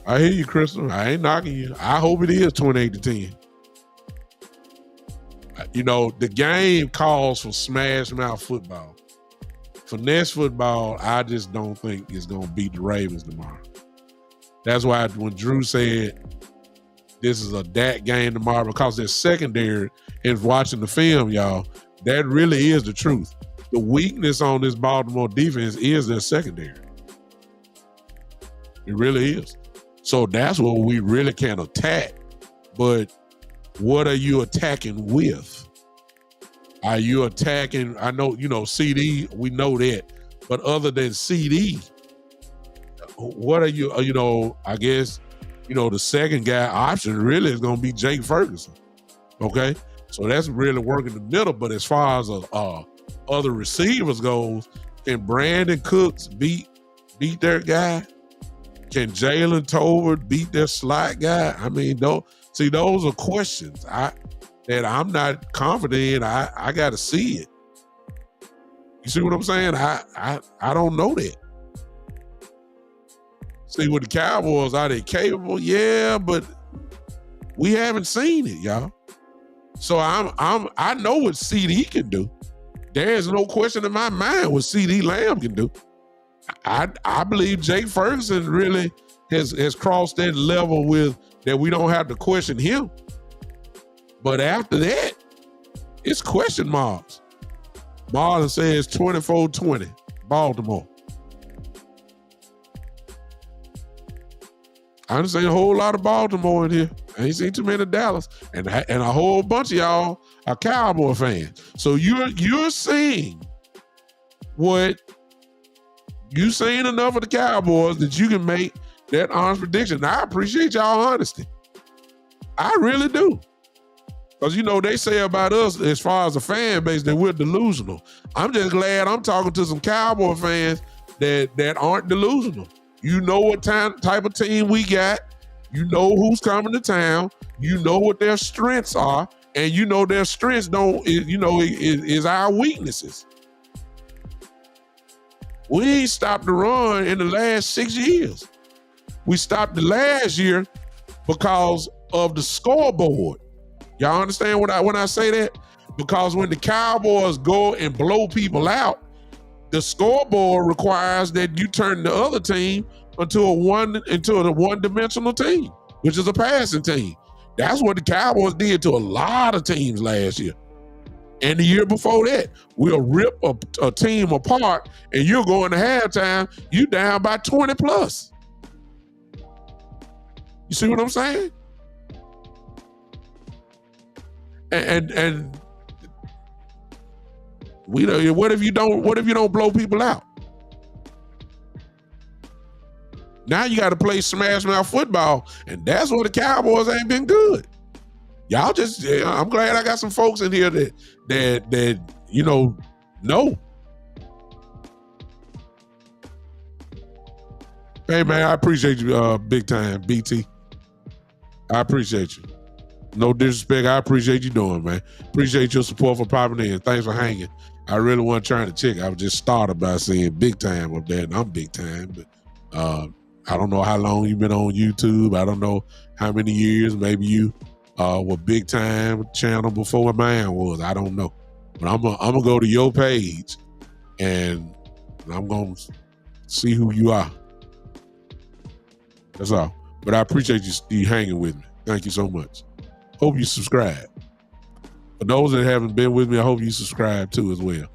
I hear you, Christopher. I ain't knocking you. I hope it is 28-10. You know, the game calls for smash mouth football. Finesse football, I just don't think is going to beat the Ravens tomorrow. That's why when Drew said this is a Dak game tomorrow, because their secondary, and watching the film, y'all, that really is the truth. The weakness on this Baltimore defense is their secondary. It really is. So that's what we really can attack. But what are you attacking with? Are you attacking? I know, CD, we know that. But other than CD, what are you, I guess, the second guy option really is going to be Jake Ferguson. Okay? So that's really working the middle. But as far as other receivers goes, can Brandon Cooks beat their guy? Can Jalen Tolbert beat their slot guy? I mean, those are questions that I'm not confident in. I got to see it. You see what I'm saying? I don't know that. See, with the Cowboys, are they capable? Yeah, but we haven't seen it, y'all. So I know what CD can do. There's no question in my mind what CD Lamb can do. I believe Jake Ferguson really has crossed that level with that we don't have to question him. But after that, it's question marks. Marlon says 24-20, Baltimore. I done seen a whole lot of Baltimore in here. I ain't seen too many Dallas. And a whole bunch of y'all are Cowboy fans. So you're seeing what you seen enough of the Cowboys that you can make that honest prediction. Now, I appreciate y'all honesty. I really do. Because, they say about us as far as a fan base that we're delusional. I'm just glad I'm talking to some Cowboy fans that aren't delusional. You know what type of team we got. You know who's coming to town. You know what their strengths are. And their strengths is our weaknesses. We ain't stopped the run in the last 6 years. We stopped the last year because of the scoreboard. Y'all understand when I say that? Because when the Cowboys go and blow people out, the scoreboard requires that you turn the other team into a one-dimensional team, which is a passing team. That's what the Cowboys did to a lot of teams last year. And the year before that, we'll rip a team apart and you're going to halftime, you down by 20 plus. You see what I'm saying? And we know, what if you don't blow people out? Now you got to play smash mouth football, and that's where the Cowboys ain't been good. Y'all I'm glad I got some folks in here that know. Hey man, I appreciate you big time, BT. I appreciate you. No disrespect, I appreciate you doing, man. Appreciate your support for popping in. Thanks for hanging. I really wasn't trying to check. I was just started by saying big time up there, and I'm big time, but I don't know how long you've been on YouTube. I don't know how many years. Maybe you were big time channel before mine was. I don't know. But I'm gonna go to your page and I'm gonna see who you are. That's all. But I appreciate you hanging with me. Thank you so much. Hope you subscribe. For those that haven't been with me, I hope you subscribe too as well.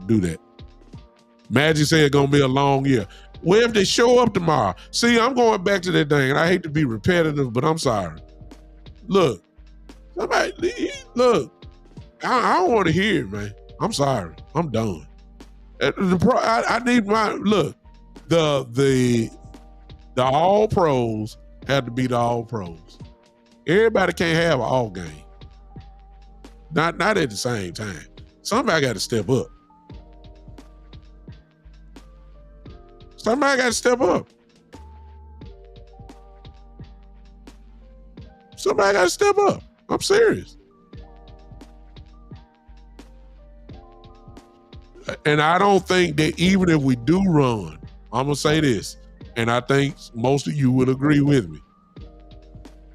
Do that. Magic said it's gonna be a long year. What if they show up tomorrow? See, I'm going back to that thing, and I hate to be repetitive, but I'm sorry. Look, I don't want to hear it, man. I'm sorry. I'm done. I need my look. The all pros have to be the all pros. Everybody can't have an all game. Not at the same time. Somebody got to step up. Somebody got to step up. Somebody got to step up. I'm serious. And I don't think that even if we do run, I'm going to say this, and I think most of you would agree with me.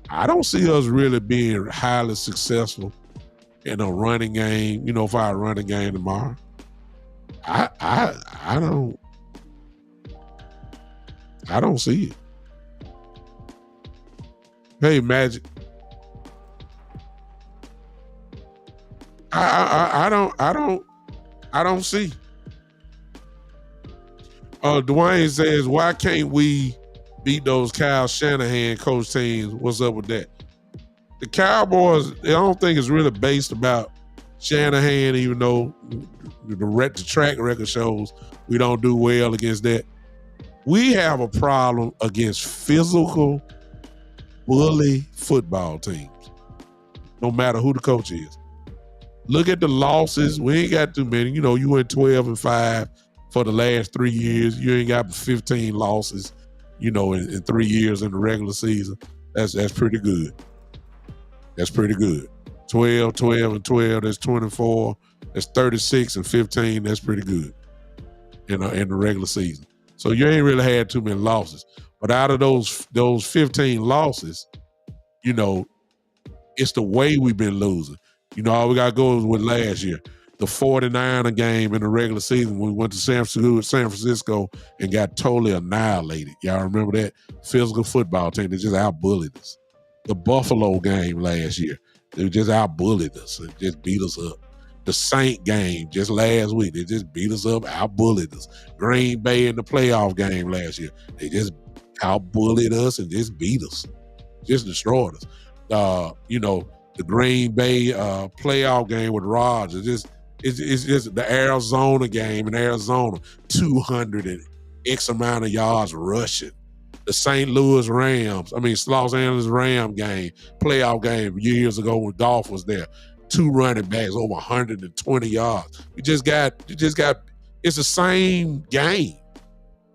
I don't see us really being highly successful in a running game, for our running game tomorrow. I don't see it. Hey, Magic. I don't see. Dwayne says, why can't we beat those Kyle Shanahan coach teams? What's up with that? The Cowboys, I don't think it's really based about Shanahan, even though the track record shows we don't do well against that. We have a problem against physical, bully football teams, no matter who the coach is. Look at the losses. We ain't got too many. You went 12-5 for the last 3 years. You ain't got 15 losses, in 3 years in the regular season. That's pretty good. That's pretty good. 12-12, that's 24. That's 36-15. That's pretty good in the regular season. So you ain't really had too many losses. But out of those 15 losses, it's the way we've been losing. All we got to go is with last year. The 49er game in the regular season when we went to San Francisco and got totally annihilated. Y'all remember that? Physical football team, they just out-bullied us. The Buffalo game last year, they just out-bullied us and just beat us up. The Saint game just last week, they just beat us up, out-bullied us. Green Bay in the playoff game last year, they just out-bullied us and just beat us. Just destroyed us. The Green Bay playoff game with Rodgers, it's just the Arizona game in Arizona, 200 and X amount of yards rushing. The St. Louis Los Angeles Rams game, playoff game years ago when Goff was there, 2 running backs over 120 yards. You just got. It's the same game.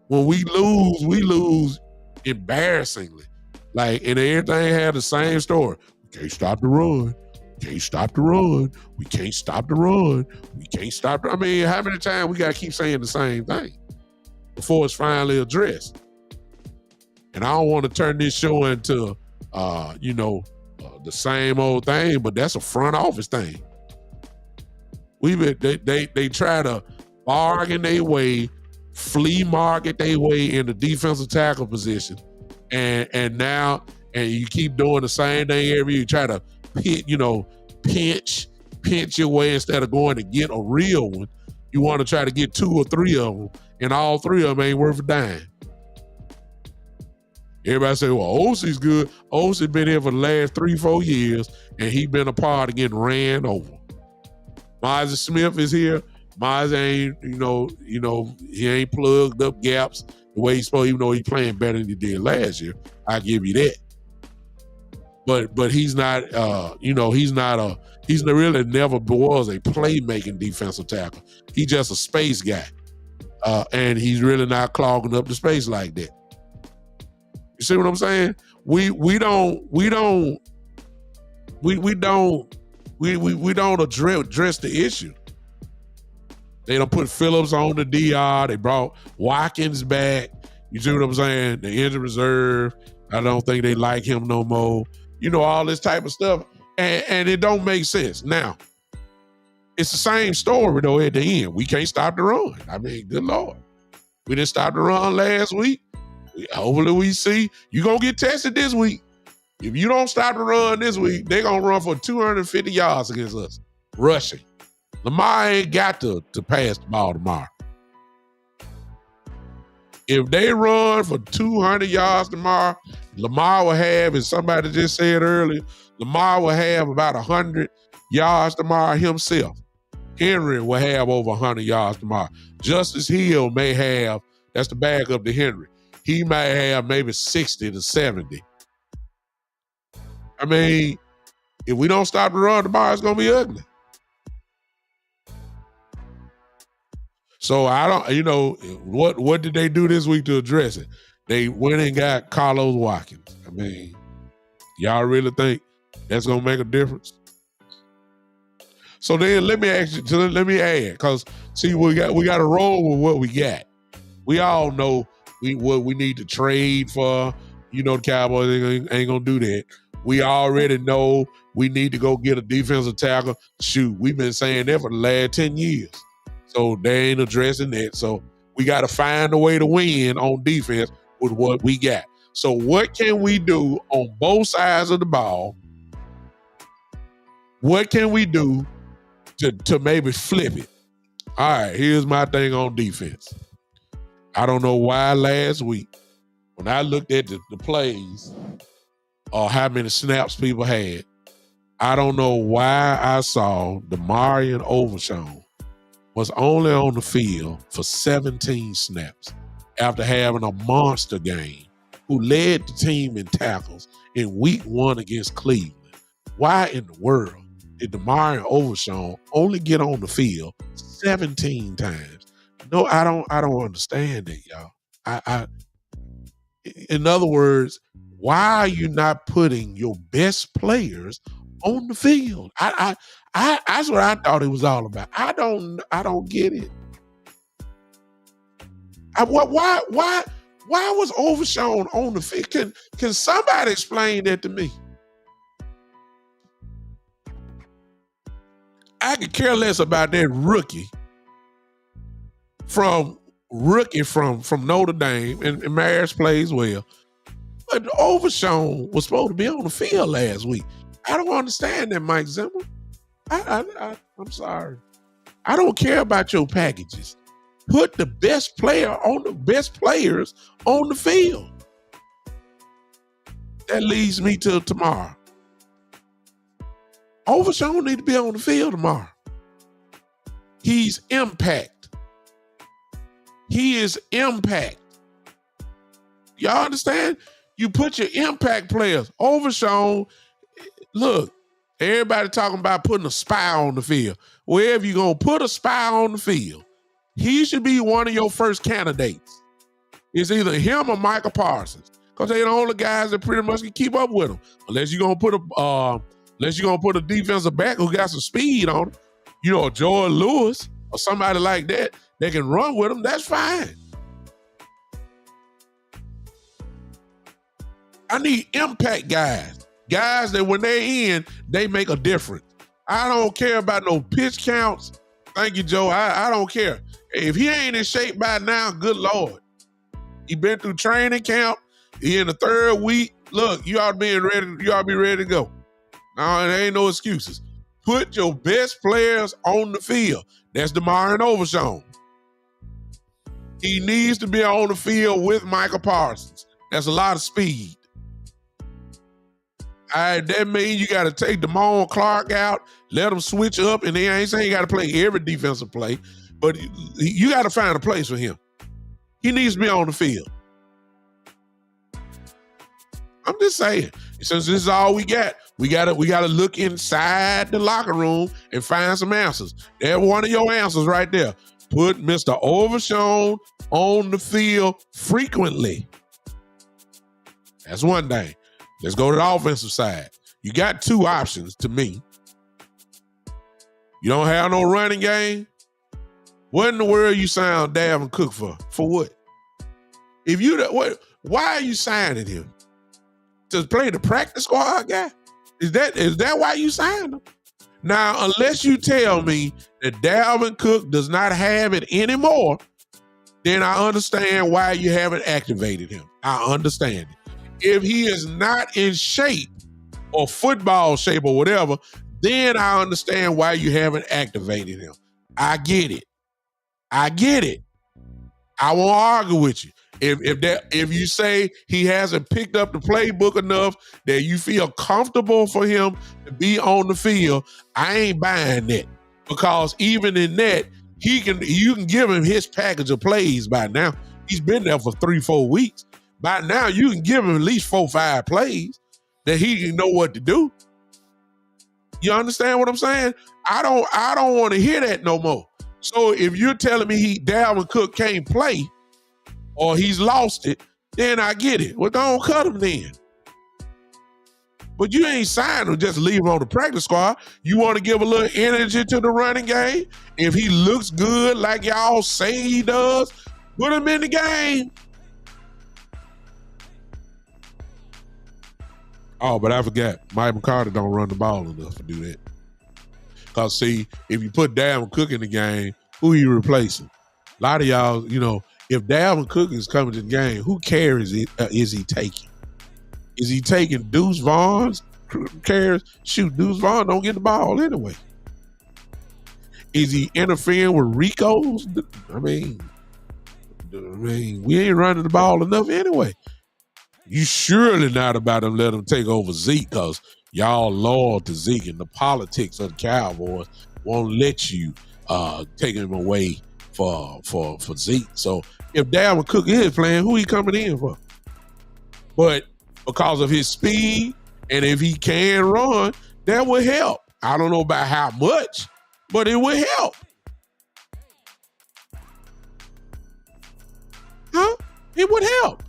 When we lose embarrassingly. And everything had the same story. Can't stop the run. Can't stop the run. We can't stop the run. We can't stop. How many times we got to keep saying the same thing before it's finally addressed? And I don't want to turn this show into, the same old thing, but that's a front office thing. They try to bargain their way, flea market their way into defensive tackle position, and now. And you keep doing the same thing every year. You try to pinch your way instead of going to get a real one. You want to try to get 2 or 3 of them, and all 3 of them ain't worth a dime. Everybody say, well, OC's good. OC been here for the last 3-4 years, and he been a part of getting ran over. Myers Smith is here. Myers ain't, he ain't plugged up gaps the way he's supposed, even though he's playing better than he did last year. I give you that. But he's not, he's really never was a playmaking defensive tackle. He's just a space guy. And he's really not clogging up the space like that. You see what I'm saying? We don't address the issue. They don't put Phillips on the DR. They brought Watkins back. You see what I'm saying? The injured reserve. I don't think they like him no more. All this type of stuff. And it don't make sense. Now, it's the same story, though, at the end. We can't stop the run. Good Lord. We didn't stop the run last week. Hopefully we see. You're going to get tested this week. If you don't stop the run this week, they're going to run for 250 yards against us. Rushing. Lamar ain't got to pass the ball tomorrow. If they run for 200 yards tomorrow, Lamar will have, as somebody just said earlier, Lamar will have about 100 yards tomorrow himself. Henry will have over 100 yards tomorrow. Justice Hill may have, that's the backup to Henry, he may have maybe 60 to 70. I mean, if we don't stop the run tomorrow, it's going to be ugly. So I don't, what did they do this week to address it? They went and got Carlos Watkins. I mean, y'all really think that's going to make a difference? So then let me add, because see, we got to roll with what we got. We all know what we need to trade for. The Cowboys ain't gonna do that. We already know we need to go get a defensive tackle. Shoot, we've been saying that for the last 10 years. So they ain't addressing that. So we got to find a way to win on defense with what we got. So what can we do on both sides of the ball? What can we do to maybe flip it? All right, here's my thing on defense. I don't know why last week, when I looked at the plays or how many snaps people had, I don't know why I saw Demarion Overshown was only on the field for 17 snaps after having a monster game, who led the team in tackles in week 1 against Cleveland. Why in the world did Demarion Overshown only get on the field 17 times? No, I don't understand it, y'all. In other words, why are you not putting your best players on the field? That's what I thought it was all about. I don't get it. Why was Overshown on the field? Can somebody explain that to me? I could care less about that rookie from Notre Dame, and Maris plays well. But Overshown was supposed to be on the field last week. I don't understand that, Mike Zimmer. I'm sorry. I don't care about your packages. Put the best players on the field. That leads me to tomorrow. Overshown need to be on the field tomorrow. He's impact. He is impact. Y'all understand? You put your impact players. Overshown, look, everybody talking about putting a spy on the field. Wherever you're going to put a spy on the field, he should be one of your first candidates. It's either him or Michael Parsons, because they're the only guys that pretty much can keep up with him. Unless you're going to put a defensive back who got some speed on him, Jordan Lewis or somebody like that can run with him, that's fine. I need impact guys that when they're in, they make a difference. I don't care about no pitch counts. Thank you, Joe. I don't care. If he ain't in shape by now, good Lord. He been through training camp. He in the 3rd week. Look, you ought to be ready to go. No, there ain't no excuses. Put your best players on the field. That's Demarion Overshown. He needs to be on the field with Michael Parsons. That's a lot of speed. That means you got to take Damone Clark out, let him switch up, and I ain't saying you got to play every defensive play, but you got to find a place for him. He needs to be on the field. I'm just saying, since this is all we got, we gotta look inside the locker room and find some answers. There's one of your answers right there. Put Mr. Overshown on the field frequently. That's one thing. Let's go to the offensive side. You got 2 options to me. You don't have no running game. What in the world you sign Dalvin Cook for? For what? Why are you signing him? To play the practice squad guy? Is that why you signed him? Now, unless you tell me that Dalvin Cook does not have it anymore, then I understand why you haven't activated him. I understand it. If he is not in shape or football shape or whatever, then I understand why you haven't activated him. I get it. I won't argue with you. If you say he hasn't picked up the playbook enough that you feel comfortable for him to be on the field, I ain't buying that. Because even in that, you can give him his package of plays by now. He's been there for 3-4 weeks. By now, you can give him at least 4-5 plays that he can know what to do. You understand what I'm saying? I don't want to hear that no more. So if you're telling me Dalvin Cook can't play or he's lost it, then I get it. Well, don't cut him then. But you ain't signed him, just leave him on the practice squad. You want to give a little energy to the running game? If he looks good like y'all say he does, put him in the game. Oh, but I forgot. Mike McCarthy don't run the ball enough to do that. Because, see, if you put Dalvin Cook in the game, who you replacing? A lot of y'all, if Dalvin Cook is coming to the game, who carries is he taking? Is he taking Deuce Vaughn's carries? Shoot, Deuce Vaughn don't get the ball anyway. Is he interfering with Rico's? I mean, we ain't running the ball enough anyway. You surely not about to let him take over Zeke because y'all loyal to Zeke, and the politics of the Cowboys won't let you take him away for Zeke. So if Dalvin Cook is playing, who he coming in for? But because of his speed and if he can run, that would help. I don't know about how much, but it would help. Huh? It would help.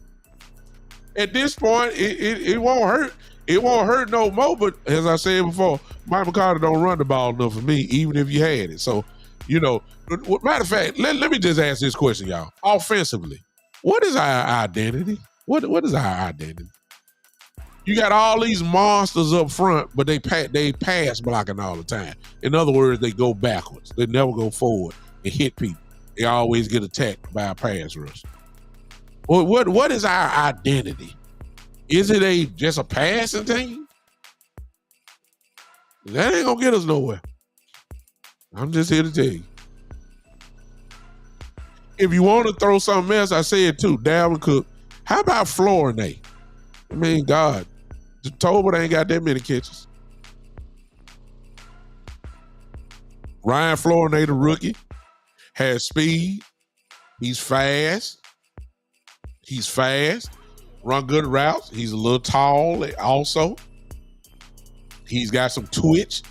At this point, it won't hurt. It won't hurt no more. But as I said before, Mike McCarthy don't run the ball enough for me, even if you had it. So, matter of fact, let me just ask this question, y'all. Offensively, what is our identity? What is our identity? You got all these monsters up front, but they pass blocking all the time. In other words, they go backwards. They never go forward and hit people. They always get attacked by a pass rush. What is our identity? Is it just a passing team? That ain't gonna get us nowhere. I'm just here to tell you. If you want to throw something else, I said too, Dalvin Cook. How about Flournoy? I mean, God, Tolbert ain't got that many catches. Ryan Flournoy, the rookie, has speed. He's fast. Run good routes. He's a little tall also. He's got some twitch,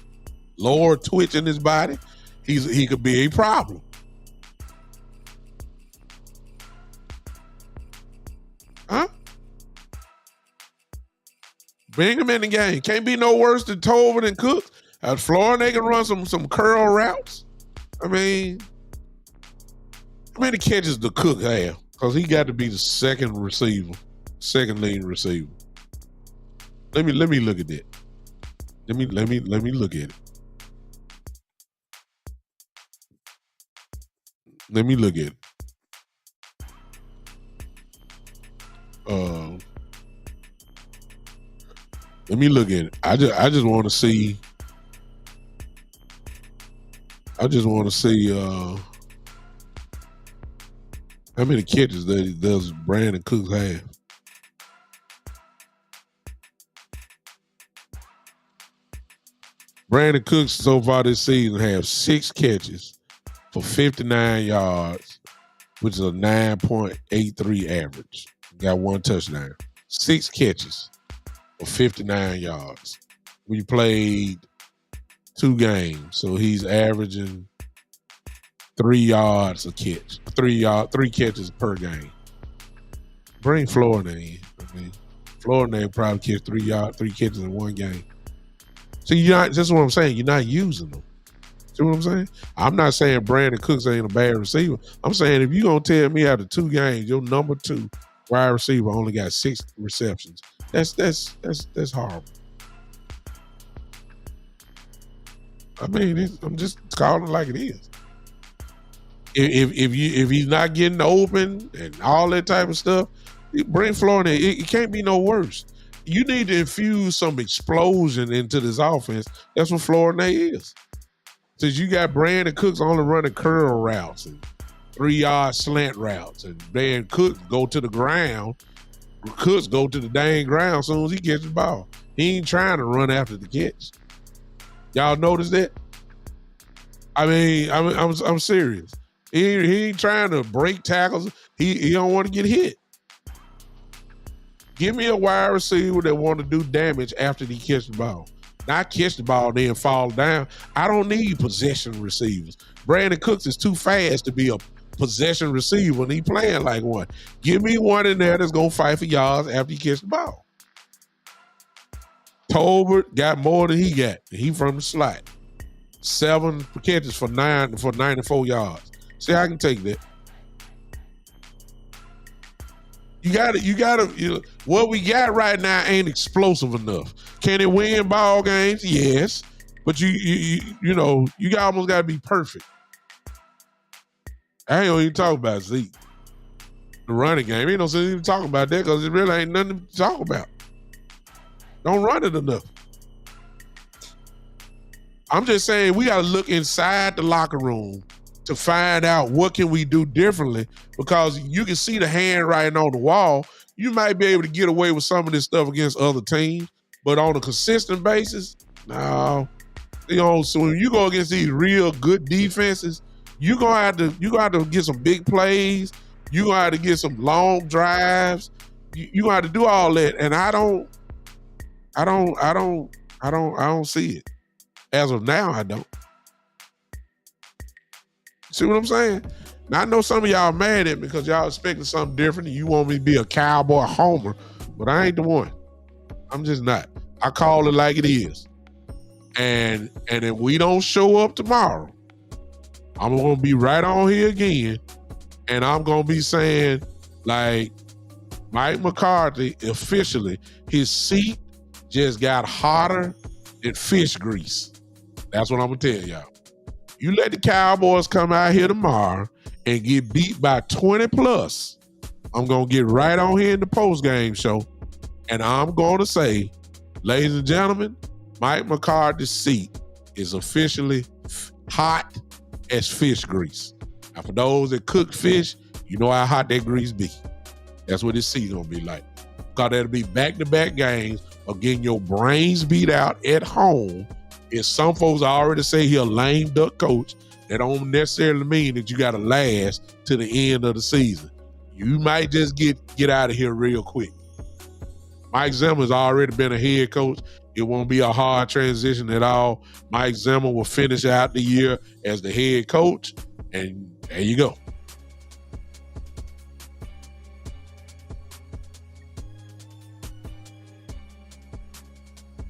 lower twitch in his body. He could be a problem. Huh? Bring him in the game. Can't be no worse than Tolbert and Cook. Flournoy can run some curl routes. I mean, how many catches the Cook have? Because he got to be the second leading receiver. Let me look at that. Let me look at it. Let me look at it. Let me look at it. I just want to see. How many catches does Brandon Cooks have? Brandon Cooks so far this season have 6 catches for 59 yards, which is a 9.83 average. Got 1 touchdown. 6 catches for 59 yards. We played 2 games, so he's averaging 3 yards a catch. 3 catches per game. Bring Flournoy in. I mean, Flournoy probably catch 3 catches in 1 game. See, that's what I'm saying. You're not using them. See what I'm saying? I'm not saying Brandon Cooks ain't a bad receiver. I'm saying if you're going to tell me out of 2 games, your number 2 wide receiver only got 6 receptions, that's horrible. I mean, I'm just calling it like it is. If he's not getting open and all that type of stuff, bring Flournoy. It can't be no worse. You need to infuse some explosion into this offense. That's what Flournoy is. Since you got Brandon Cooks only running curl routes and 3-yard slant routes, and then Cook go to the ground. Cooks go to the dang ground as soon as he gets the ball. He ain't trying to run after the catch. Y'all notice that? I'm serious. He ain't trying to break tackles. He don't want to get hit. Give me a wide receiver that want to do damage after he catch the ball. Not catch the ball, then fall down. I don't need possession receivers. Brandon Cooks is too fast to be a possession receiver, and he playing like one. Give me one in there that's going to fight for yards after he catch the ball. Tolbert got more than he got. He from the slot. 7 catches for 94 yards. See, I can take that. You gotta. What we got right now ain't explosive enough. Can it win ball games? Yes, but you almost gotta be perfect. I ain't even talking about Zeke, the running game. Ain't no sense even talking about that because it really ain't nothing to talk about. Don't run it enough. I'm just saying we gotta look inside the locker room to find out what can we do differently, because you can see the handwriting on the wall. You might be able to get away with some of this stuff against other teams, but on a consistent basis, no. So when you go against these real good defenses, you're gonna have to get some big plays. You're gonna have to get some long drives. You gonna have to do all that, and I don't see it. As of now, I don't. See what I'm saying? Now, I know some of y'all mad at me because y'all expecting something different and you want me to be a Cowboy homer, but I ain't the one. I'm just not. I call it like it is. And if we don't show up tomorrow, I'm going to be right on here again, and I'm going to be saying, like, Mike McCarthy, officially, his seat just got hotter than fish grease. That's what I'm going to tell y'all. You let the Cowboys come out here tomorrow and get beat by 20 plus, I'm going to get right on here in the postgame show, and I'm going to say, ladies and gentlemen, Mike McCarthy's seat is officially hot as fish grease. Now, for those that cook fish, you know how hot that grease be. That's what his seat going to be like. Because that'll be back-to-back games of getting your brains beat out at home. If some folks already say he a lame duck coach, that don't necessarily mean that you got to last to the end of the season. You might just get out of here real quick. Mike Zimmer's already been a head coach. It won't be a hard transition at all. Mike Zimmer will finish out the year as the head coach, and there you go.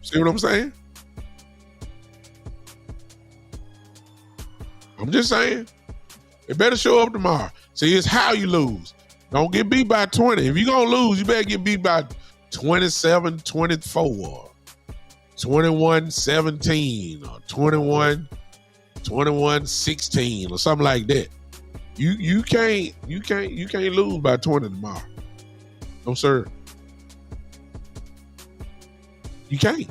See what I'm saying? I'm just saying. They better show up tomorrow. See, it's how you lose. Don't get beat by 20. If you're going to lose, you better get beat by 27-24, 21-17, or 21-16, or something like that. You can't lose by 20 tomorrow. No, sir. You can't.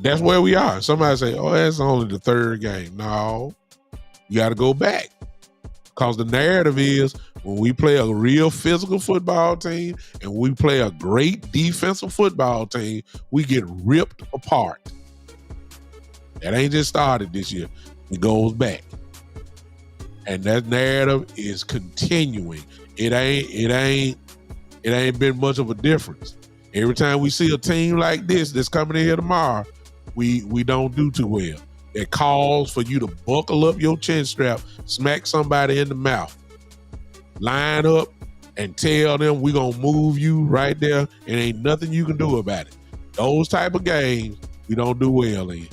That's where we are. Somebody say, oh, that's only the third game. No, you got to go back. Because the narrative is when we play a real physical football team and we play a great defensive football team, we get ripped apart. That ain't just started this year. It goes back. And that narrative is continuing. It ain't been much of a difference. Every time we see a team like this that's coming in here tomorrow, we don't do too well. It calls for you to buckle up your chin strap, smack somebody in the mouth, line up, and tell them we're going to move you right there, and ain't nothing you can do about it. Those type of games, we don't do well in.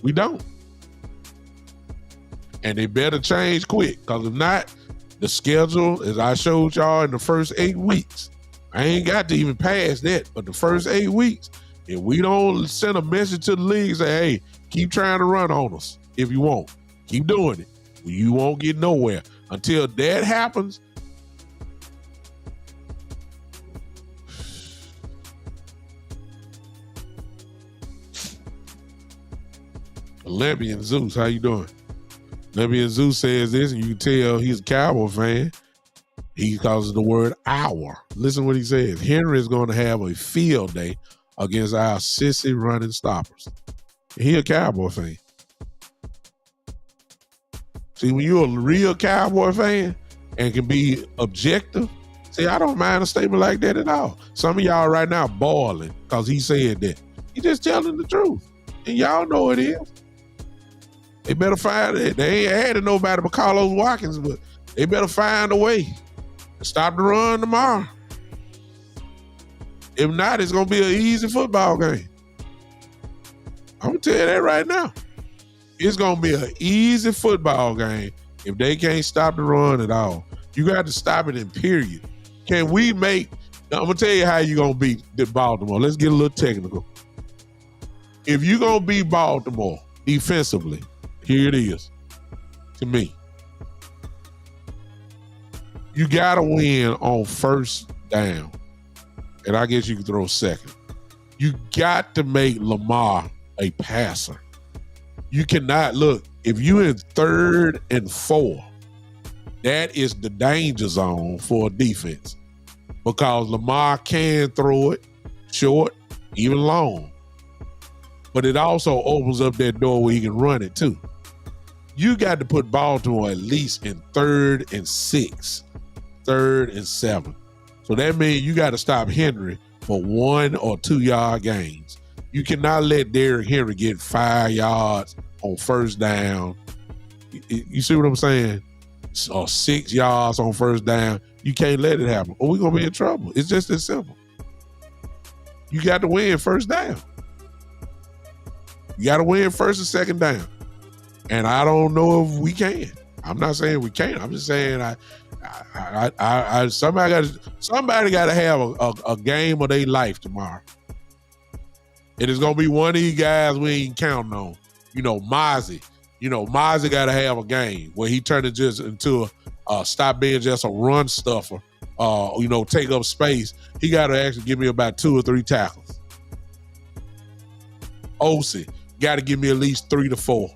We don't. And they better change quick, because if not, the schedule, as I showed y'all in the first 8 weeks, I ain't got to even pass that, but the first 8 weeks, if we don't send a message to the league, say, hey, keep trying to run on us if you want. Keep doing it. You won't get nowhere. Until that happens, Olympian Zeus, how you doing? Maybe Zeus says this, and you can tell he's a Cowboy fan. He calls the word "our." Listen what he says. Henry is going to have a field day against our sissy running stoppers. He a Cowboy fan. See, when you're a real Cowboy fan and can be objective, see, I don't mind a statement like that at all. Some of y'all right now boiling because he said that. He just telling the truth. And y'all know it is. They better find it. They ain't added nobody but Carlos Watkins, but they better find a way to stop the run tomorrow. If not, it's going to be an easy football game. I'm going to tell you that right now. It's going to be an easy football game if they can't stop the run at all. You got to stop it in period. Can we make – I'm going to tell you how you're going to beat Baltimore. Let's get a little technical. If you're going to beat Baltimore defensively, here it is to me. You got to win on first down. And I guess you can throw second. You got to make Lamar a passer. You cannot look, if you're in 3rd and 4, that is the danger zone for a defense because Lamar can throw it short, even long. But it also opens up that door where he can run it too. You got to put Baltimore at least in 3rd and 6, 3rd and 7. So that means you got to stop Henry for 1 or 2 yard gains. You cannot let Derrick Henry get 5 yards on first down. You see what I'm saying? Or 6 yards on first down. You can't let it happen or we're going to be in trouble. It's just as simple. You got to win first down. You got to win first and second down. And I don't know if we can. I'm not saying we can't. I'm just saying somebody got to have a game of their life tomorrow. It is going to be one of these guys we ain't counting on. Mozzie. Mozzie got to have a game where he turned it just into stop being just a run stuffer. Take up space. He got to actually give me about 2 or 3 tackles. Osi got to give me at least 3 to 4.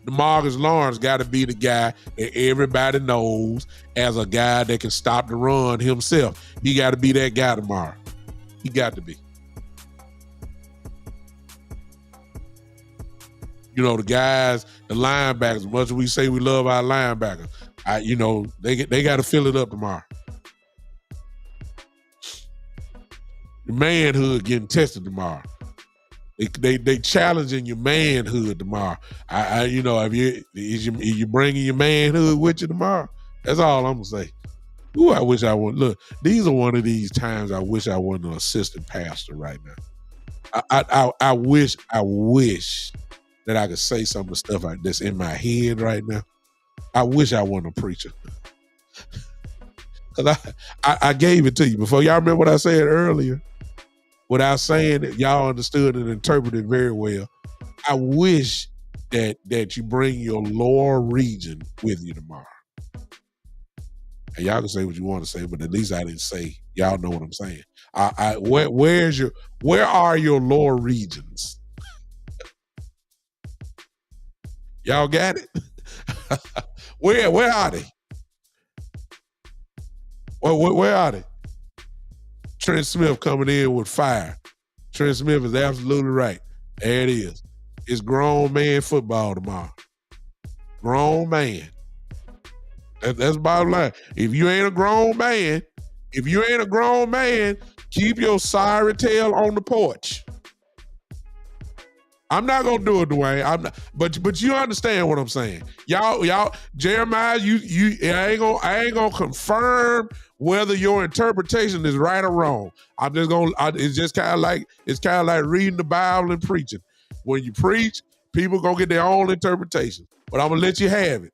DeMarcus Lawrence got to be the guy that everybody knows as a guy that can stop the run himself. He got to be that guy tomorrow. He got to be. The guys, the linebackers, as much as we say we love our linebackers, they got to fill it up tomorrow. The manhood getting tested tomorrow. They challenging your manhood tomorrow. If you bringing your manhood with you tomorrow, that's all I'm gonna say. Ooh, I wish I would. Look, these are one of these times I wish I wasn't an assistant pastor right now. I wish that I could say some of the stuff that's in my head right now. I wish I wasn't a preacher. Because I gave it to you before. Y'all remember what I said earlier? Without saying that y'all understood and interpreted very well. I wish that you bring your lower region with you tomorrow. And y'all can say what you want to say, but at least I didn't say. Y'all know what I'm saying. Where are your lower regions? Y'all got it? Where are they? Where are they? Trent Smith coming in with fire. Trent Smith is absolutely right. There it is. It's grown man football tomorrow. Grown man. That's bottom line. If you ain't a grown man, keep your sorry tail on the porch. I'm not gonna do it, Dwayne. I'm not, but you understand what I'm saying. Y'all, Jeremiah, I ain't gonna confirm whether your interpretation is right or wrong. I'm just gonna. It's kind of like reading the Bible and preaching. When you preach, people gonna get their own interpretation. But I'm gonna let you have it.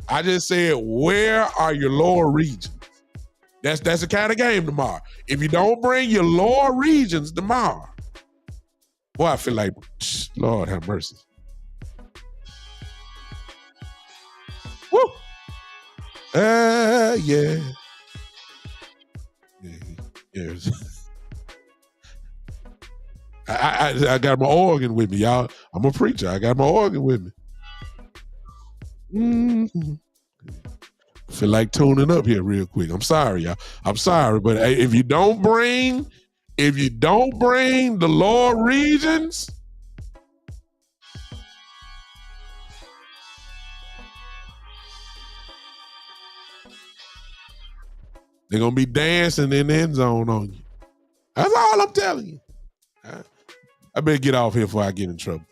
I just said, where are your lower regions? That's the kind of game tomorrow. If you don't bring your lower regions tomorrow, boy, I feel like, Lord have mercy. Woo! Yeah. I got my organ with me, y'all. I'm a preacher. I got my organ with me. Mm-hmm. Feel like tuning up here real quick. I'm sorry, y'all. I'm sorry, but if you don't bring the lower regions, they're gonna be dancing in the end zone on you. That's all I'm telling you. I better get off here before I get in trouble.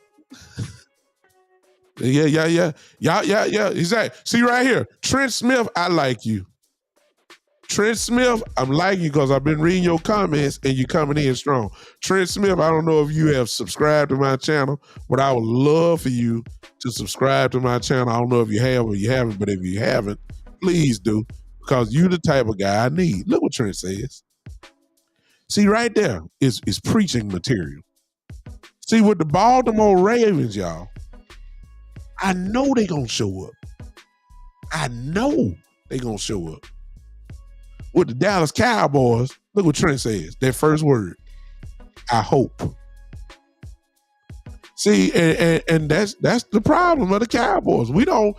Yeah. Exactly. See right here, Trent Smith, I like you. Trent Smith, I'm liking you because I've been reading your comments and you coming in strong. Trent Smith, I don't know if you have subscribed to my channel, but I would love for you to subscribe to my channel. I don't know if you have or you haven't, but if you haven't, please do, because you the type of guy I need. Look what Trent says. See, right there is preaching material. See, with the Baltimore Ravens, y'all, I know they gonna show up. I know they gonna show up. With the Dallas Cowboys, look what Trent says. That first word, I hope. See, and that's the problem of the Cowboys. We don't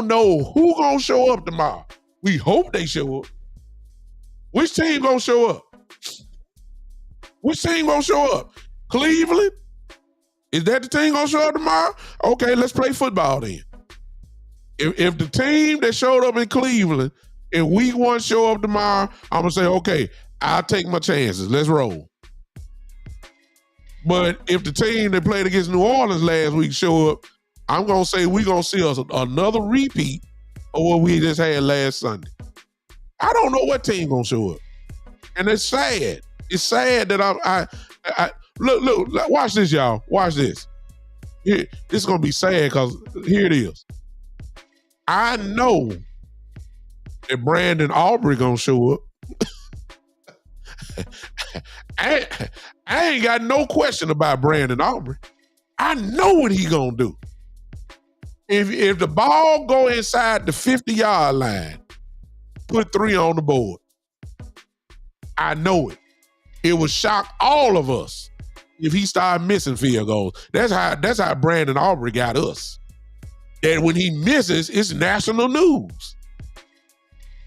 know who gonna show up tomorrow. We hope they show up. Which team gonna show up? Which team gonna show up? Cleveland? Is that the team gonna show up tomorrow? Okay, let's play football then. If the team that showed up in Cleveland in week 1 show up tomorrow, I'm gonna say, okay, I'll take my chances. Let's roll. But if the team that played against New Orleans last week show up, I'm gonna say we're gonna see another repeat of what we just had last Sunday. I don't know what team gonna show up, and it's sad. It's sad that I look. Watch this, y'all. Watch this. Here, this is gonna be sad because here it is. I know that Brandon Aubrey gonna show up. I ain't got no question about Brandon Aubrey. I know what he gonna do. If the ball go inside the 50-yard line, put 3 on the board. I know it. It would shock all of us if he started missing field goals. That's how Brandon Aubrey got us. And when he misses, it's national news.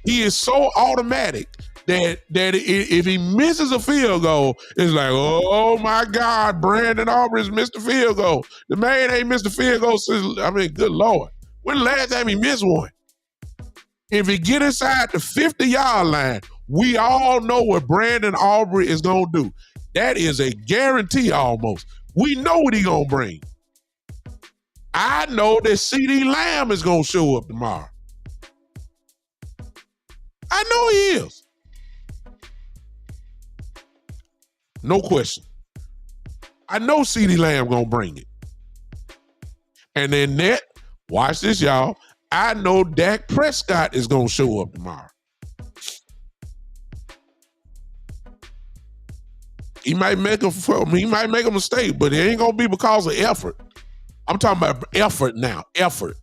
He is so automatic that if he misses a field goal, it's like, oh my God, Brandon Aubrey's missed a field goal. The man ain't missed a field goal since, good Lord. When the last time he missed one? If he get inside the 50-yard line, we all know what Brandon Aubrey is going to do. That is a guarantee almost. We know what he going to bring. I know that CeeDee Lamb is going to show up tomorrow. I know he is. No question. I know CeeDee Lamb going to bring it. And then watch this, y'all. I know Dak Prescott is going to show up tomorrow. He might make a mistake, but it ain't going to be because of effort. I'm talking about effort now. Effort.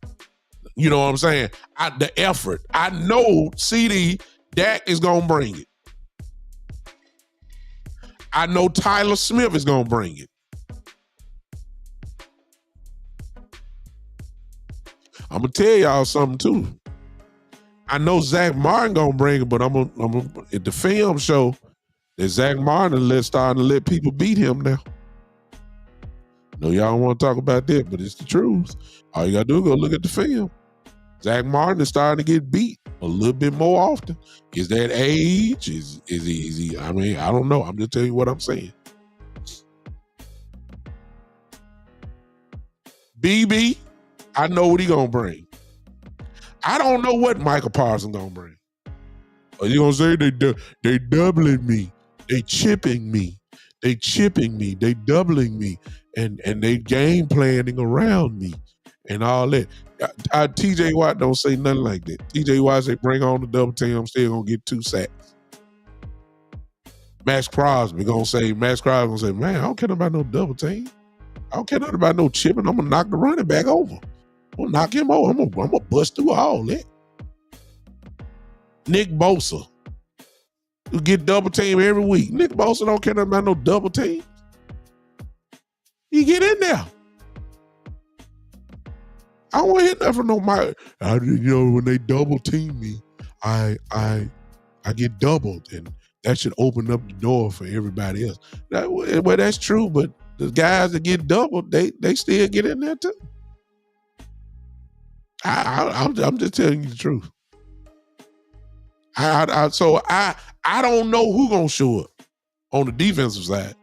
You know what I'm saying? The effort. I know Dak is going to bring it. I know Tyler Smith is going to bring it. I'm going to tell y'all something too. I know Zach Martin going to bring it, but I'm at the film show that Zach Martin is starting to let people beat him now. No, y'all don't want to talk about that, but it's the truth. All you got to do is go look at the film. Zach Martin is starting to get beat a little bit more often. Is that age? Is he? I don't know. I'm just telling you what I'm saying. BB, I know what he gonna bring. I don't know what Michael Parsons gonna bring. Are you gonna say they doubling me? They chipping me. They doubling me, and they game planning around me, and all that. TJ Watt don't say nothing like that. TJ Watt say, bring on the double team. I'm still gonna get 2 sacks. Max Crosby gonna say, man, I don't care about no double team. I don't care nothing about no chipping. I'm gonna knock the running back over. I'm gonna knock him over. I'm gonna bust through all that. Nick Bosa, who get double team every week. Nick Bosa don't care nothing about no double team. You get in there. I don't want to hear nothing from no Mike. When they double team me, I get doubled, and that should open up the door for everybody else. Well, that's true, but the guys that get doubled, they still get in there too. I'm just telling you the truth. So I don't know who gonna show up on the defensive side.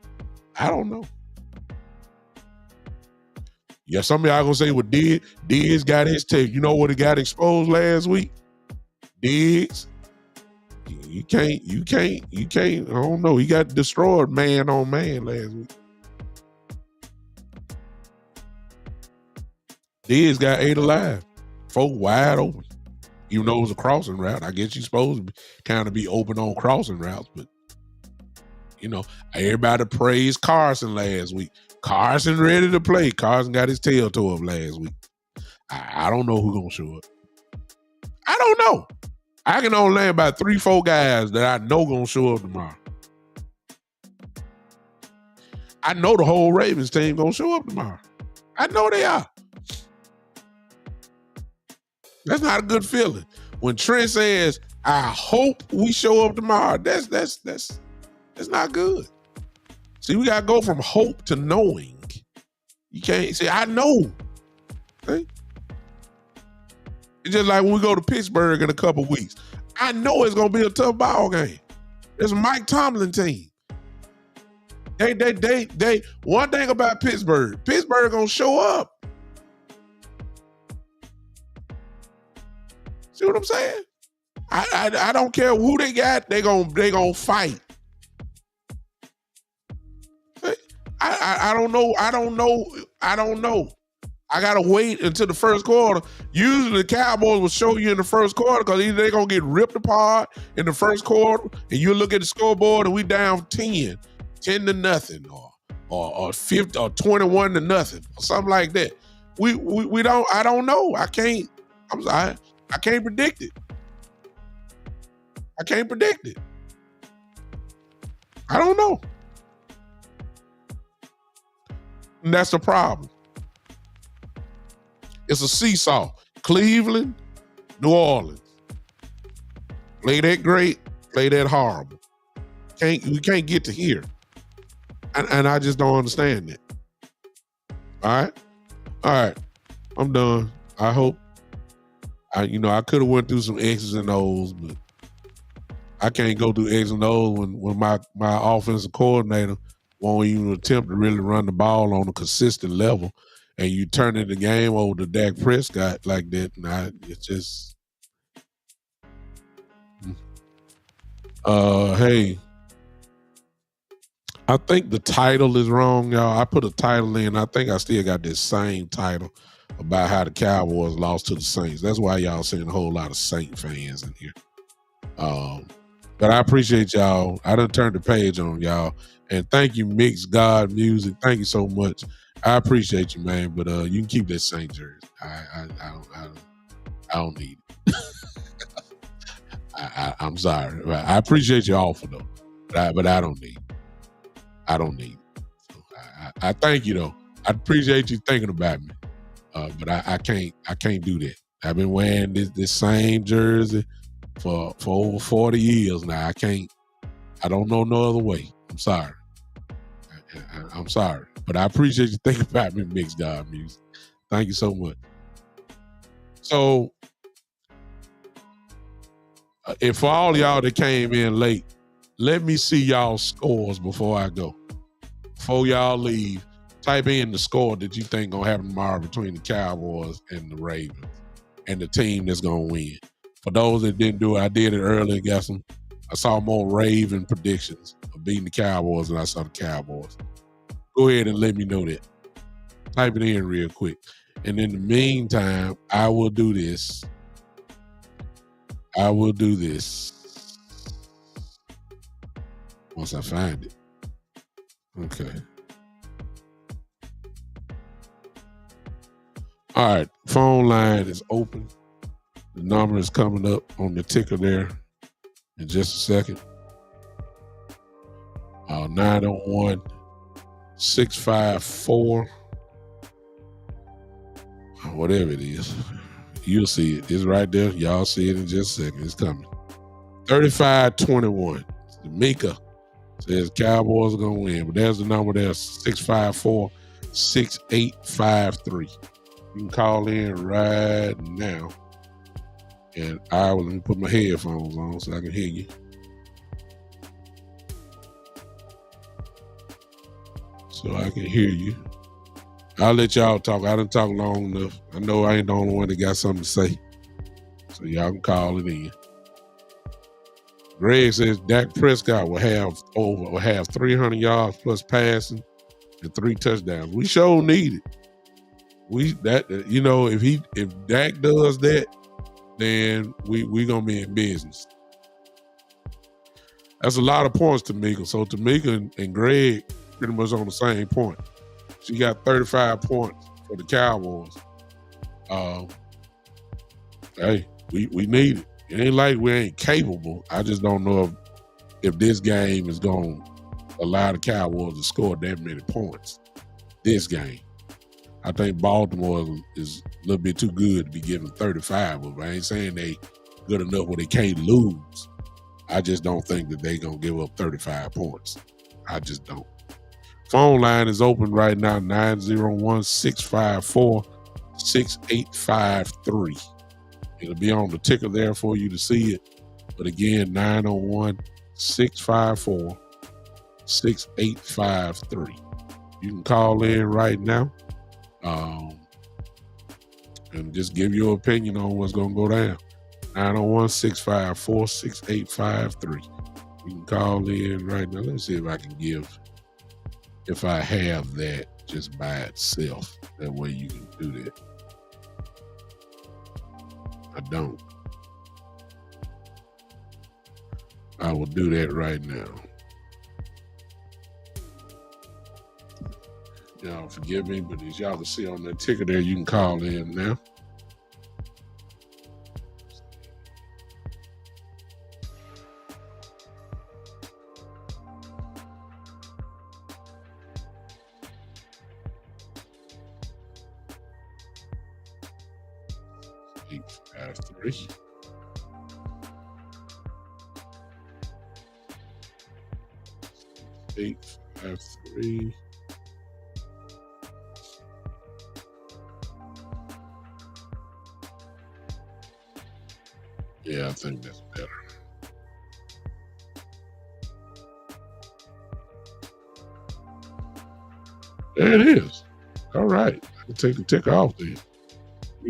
I don't know. Yeah, some of y'all gonna say, well, Diggs got his tape. You know what he got exposed last week? Diggs. You can't. I don't know. He got destroyed man on man last week. Diggs got 8 alive. 4 wide open. Even though it was a crossing route. I guess you're supposed to kind of be open on crossing routes, but everybody praised Carson last week. Carson ready to play. Carson got his tail tore up last week. I don't know who's gonna show up. I don't know. I can only name about 3-4 guys that I know gonna show up tomorrow. I know the whole Ravens team gonna show up tomorrow. I know they are. That's not a good feeling. When Trent says, "I hope we show up tomorrow," that's not good. See, we gotta go from hope to knowing. You can't say, "I know." Okay? It's just like when we go to Pittsburgh in a couple weeks. I know it's gonna be a tough ball game. It's a Mike Tomlin team. They one thing about Pittsburgh gonna show up. See what I'm saying? I don't care who they got, they gonna fight. I don't know. I gotta wait until the first quarter. Usually the Cowboys will show you in the first quarter because either they're gonna get ripped apart in the first quarter, and you look at the scoreboard and we down 10 to nothing, or 50 or 21 to nothing, or something like that. We don't. I don't know. I can't. I'm sorry. I can't predict it. I don't know. And that's the problem. It's a seesaw. Cleveland, New Orleans. Play that great, play that horrible. We can't get to here. And I just don't understand that. All right. I'm done. I hope. I could have went through some X's and O's, but I can't go through X's and O's when my offensive coordinator won't even attempt to really run the ball on a consistent level, and you turn in the game over to Dak Prescott like that. It's just, hey, I think the title is wrong, y'all. I put a title in. I think I still got this same title about how the Cowboys lost to the Saints. That's why y'all seeing a whole lot of Saint fans in here. But I appreciate y'all. I done turned the page on y'all. And thank you, Mix God Music. Thank you so much. I appreciate you, man. But you can keep that Saint jersey. I don't need it. I'm sorry. I appreciate your offer though. But I don't need it. So I thank you though. I appreciate you thinking about me. But I can't do that. I've been wearing this same jersey for over 40 years now. I don't know no other way. I'm sorry. I'm sorry. But I appreciate you thinking about me, Mixed God Music. Thank you so much. So, if for all y'all that came in late, let me see y'all scores before I go. Before y'all leave, type in the score that you think gonna happen tomorrow between the Cowboys and the Ravens, and the team that's gonna win. For those that didn't do it, I did it earlier. I saw more Raven predictions of beating the Cowboys than I saw the Cowboys. Go ahead and let me know that. Type it in real quick. And in the meantime, I will do this. Once I find it. Okay. All right. Phone line is open. The number is coming up on the ticker there in just a second. 901 654. Whatever it is. You'll see it. It's right there. Y'all see it in just a second. It's coming. 35-21. Mika says Cowboys are going to win. But there's the number there, 654-6853. You can call in right now. And let me put my headphones on so I can hear you. So I can hear you. I'll let y'all talk. I done talk long enough. I know I ain't the only one that got something to say. So y'all can call it in. Greg says Dak Prescott will have 300 yards plus passing and 3 touchdowns. We sure need it. If Dak does that, then we gonna be in business. That's a lot of points, Tamika. So Tamika and Greg pretty much on the same point. She got 35 points for the Cowboys. Hey, we need it. It ain't like we ain't capable. I just don't know if this game is going to allow the Cowboys to score that many points. This game. I think Baltimore is a little bit too good to be giving 35 of. I ain't saying they good enough where they can't lose. I just don't think that they going to give up 35 points. I just don't. Phone line is open right now, 901-654-6853. It'll be on the ticker there for you to see it. But again, 901-654-6853. You can call in right now and just give your opinion on what's going to go down. 901-654-6853. You can call in right now. Let's see if I can if I have that just by itself. That way you can do that. I don't. I will do that right now. Y'all forgive me, but as y'all can see on that ticker there, you can call in now. Three. Eight, 5, 3. Yeah, I think that's better. There it is. All right. I can take the ticker off there. You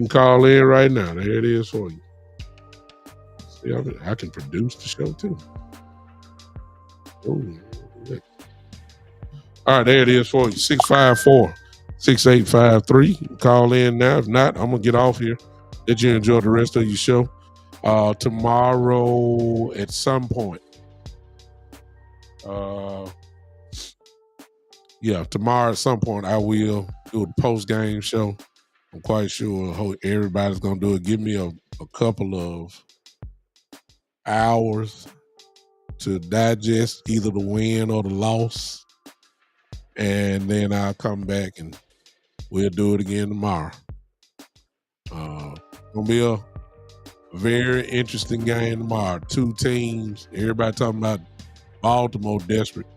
can call in right now. There it is for you. See, I can produce the show too. Ooh, yeah. All right, there it is for you. 654-6853. You can call in now. If not, I'm going to get off here. Let you enjoy the rest of your show. Tomorrow at some point. Tomorrow at some point I will do a post-game show. I'm quite sure everybody's going to do it. Give me a couple of hours to digest either the win or the loss. And then I'll come back and we'll do it again tomorrow. Going to be a very interesting game tomorrow. 2 teams. Everybody talking about Baltimore desperate.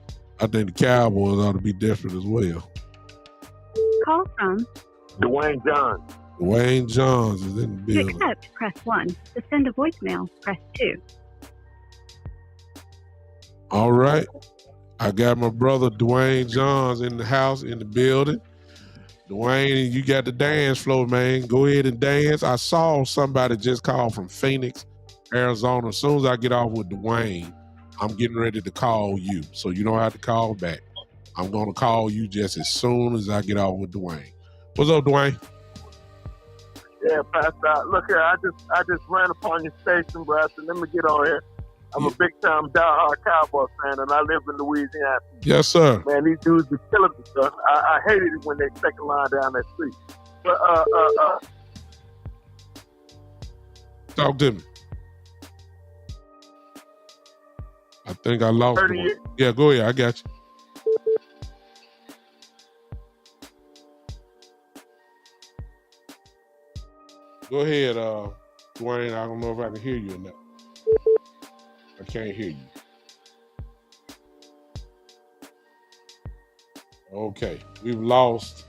I think the Cowboys ought to be desperate as well. Call from Dwayne Johns. Dwayne Johns is in the building. To accept, press 1. To send a voicemail, press 2. All right. I got my brother Dwayne Johns in the house, in the building. Dwayne, you got the dance floor, man. Go ahead and dance. I saw somebody just call from Phoenix, Arizona. As soon as I get off with Dwayne, I'm getting ready to call you. So you don't have to call back. I'm going to call you just as soon as I get off with Dwayne. What's up, Dwayne? Yeah, Pastor. Look here, I just ran upon your station, bro. I said, let me get on here. I'm a big-time diehard Cowboys fan, and I live in Louisiana. Yes, sir. Man, these dudes be killing me, son. I hated it when they second line down that street. But talk to me. I think I lost 30 years. Yeah, go ahead. I got you. Go ahead, Dwayne. I don't know if I can hear you or not. I can't hear you. Okay, we've lost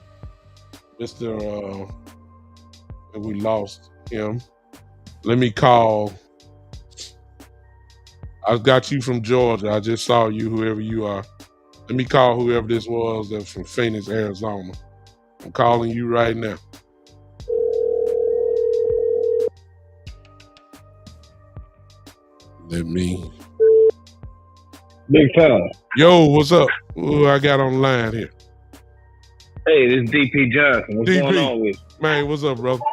Mr. We lost him. Let me call. I got you from Georgia. I just saw you, whoever you are. Let me call whoever this was that's from Phoenix, Arizona. I'm calling you right now. Let me. Big time. Yo, what's up? Who I got on the line here? Hey, this is DP Johnson. What's DP. going on with you? Man, what's up, brother?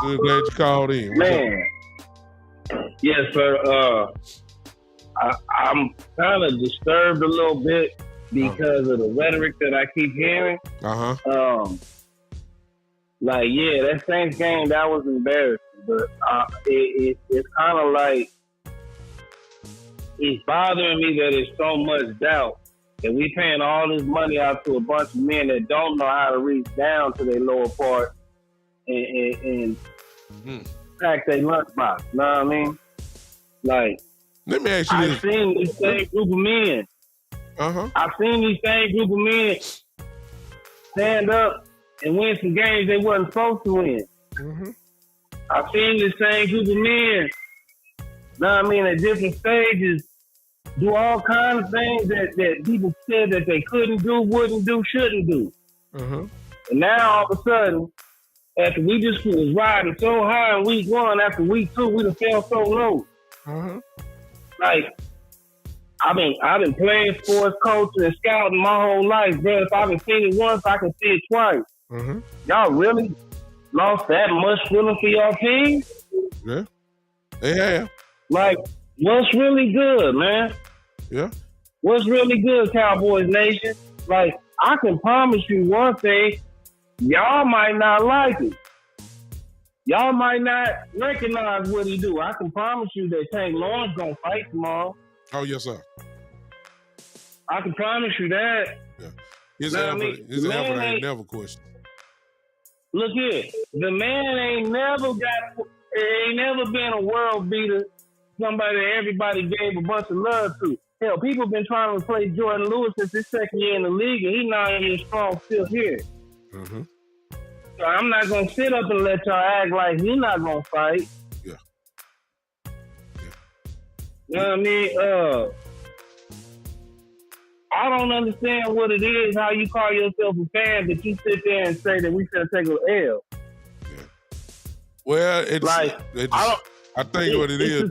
Good, glad you called in. What's Man. up? Yes, sir. I'm kind of disturbed a little bit because of the rhetoric that I keep hearing. That Saints game, that was embarrassing. But it's kind of like, it's bothering me that there's so much doubt that we paying all this money out to a bunch of men that don't know how to reach down to their lower part and pack their lunchbox. You know what I mean? Like, let me ask you this. I've seen this same group of men. I've seen these same group of men stand up and win some games they wasn't supposed to win. I've seen this same group of men, at different stages, do all kinds of things that people said that they couldn't do, wouldn't do, shouldn't do. And now all of a sudden, after we just was riding so high in week 1, after week 2, we done fell so low. Like, I've been playing sports, coaching, and scouting my whole life, bro. If I can see it once, I can see it twice. Y'all really lost that much feeling for your team? Yeah, they have. Like, what's really good, man? Yeah. What's really good, Cowboys Nation? Like, I can promise you one thing, y'all might not like it. Y'all might not recognize what he do. I can promise you that Tank Lawrence gonna fight tomorrow. Oh, yes, sir. I can promise you that. Yeah. His effort ain't never questioned. Look here, the man ain't never been a world beater, somebody that everybody gave a bunch of love to. Hell, people been trying to replace Jordan Lewis since his second year in the league, and he's 9 years strong still here. So I'm not going to sit up and let y'all act like he's not going to fight. Yeah. You know what I mean? I don't understand what it is, how you call yourself a fan, but you sit there and say that we should take an L. Yeah. Well, I think what it is,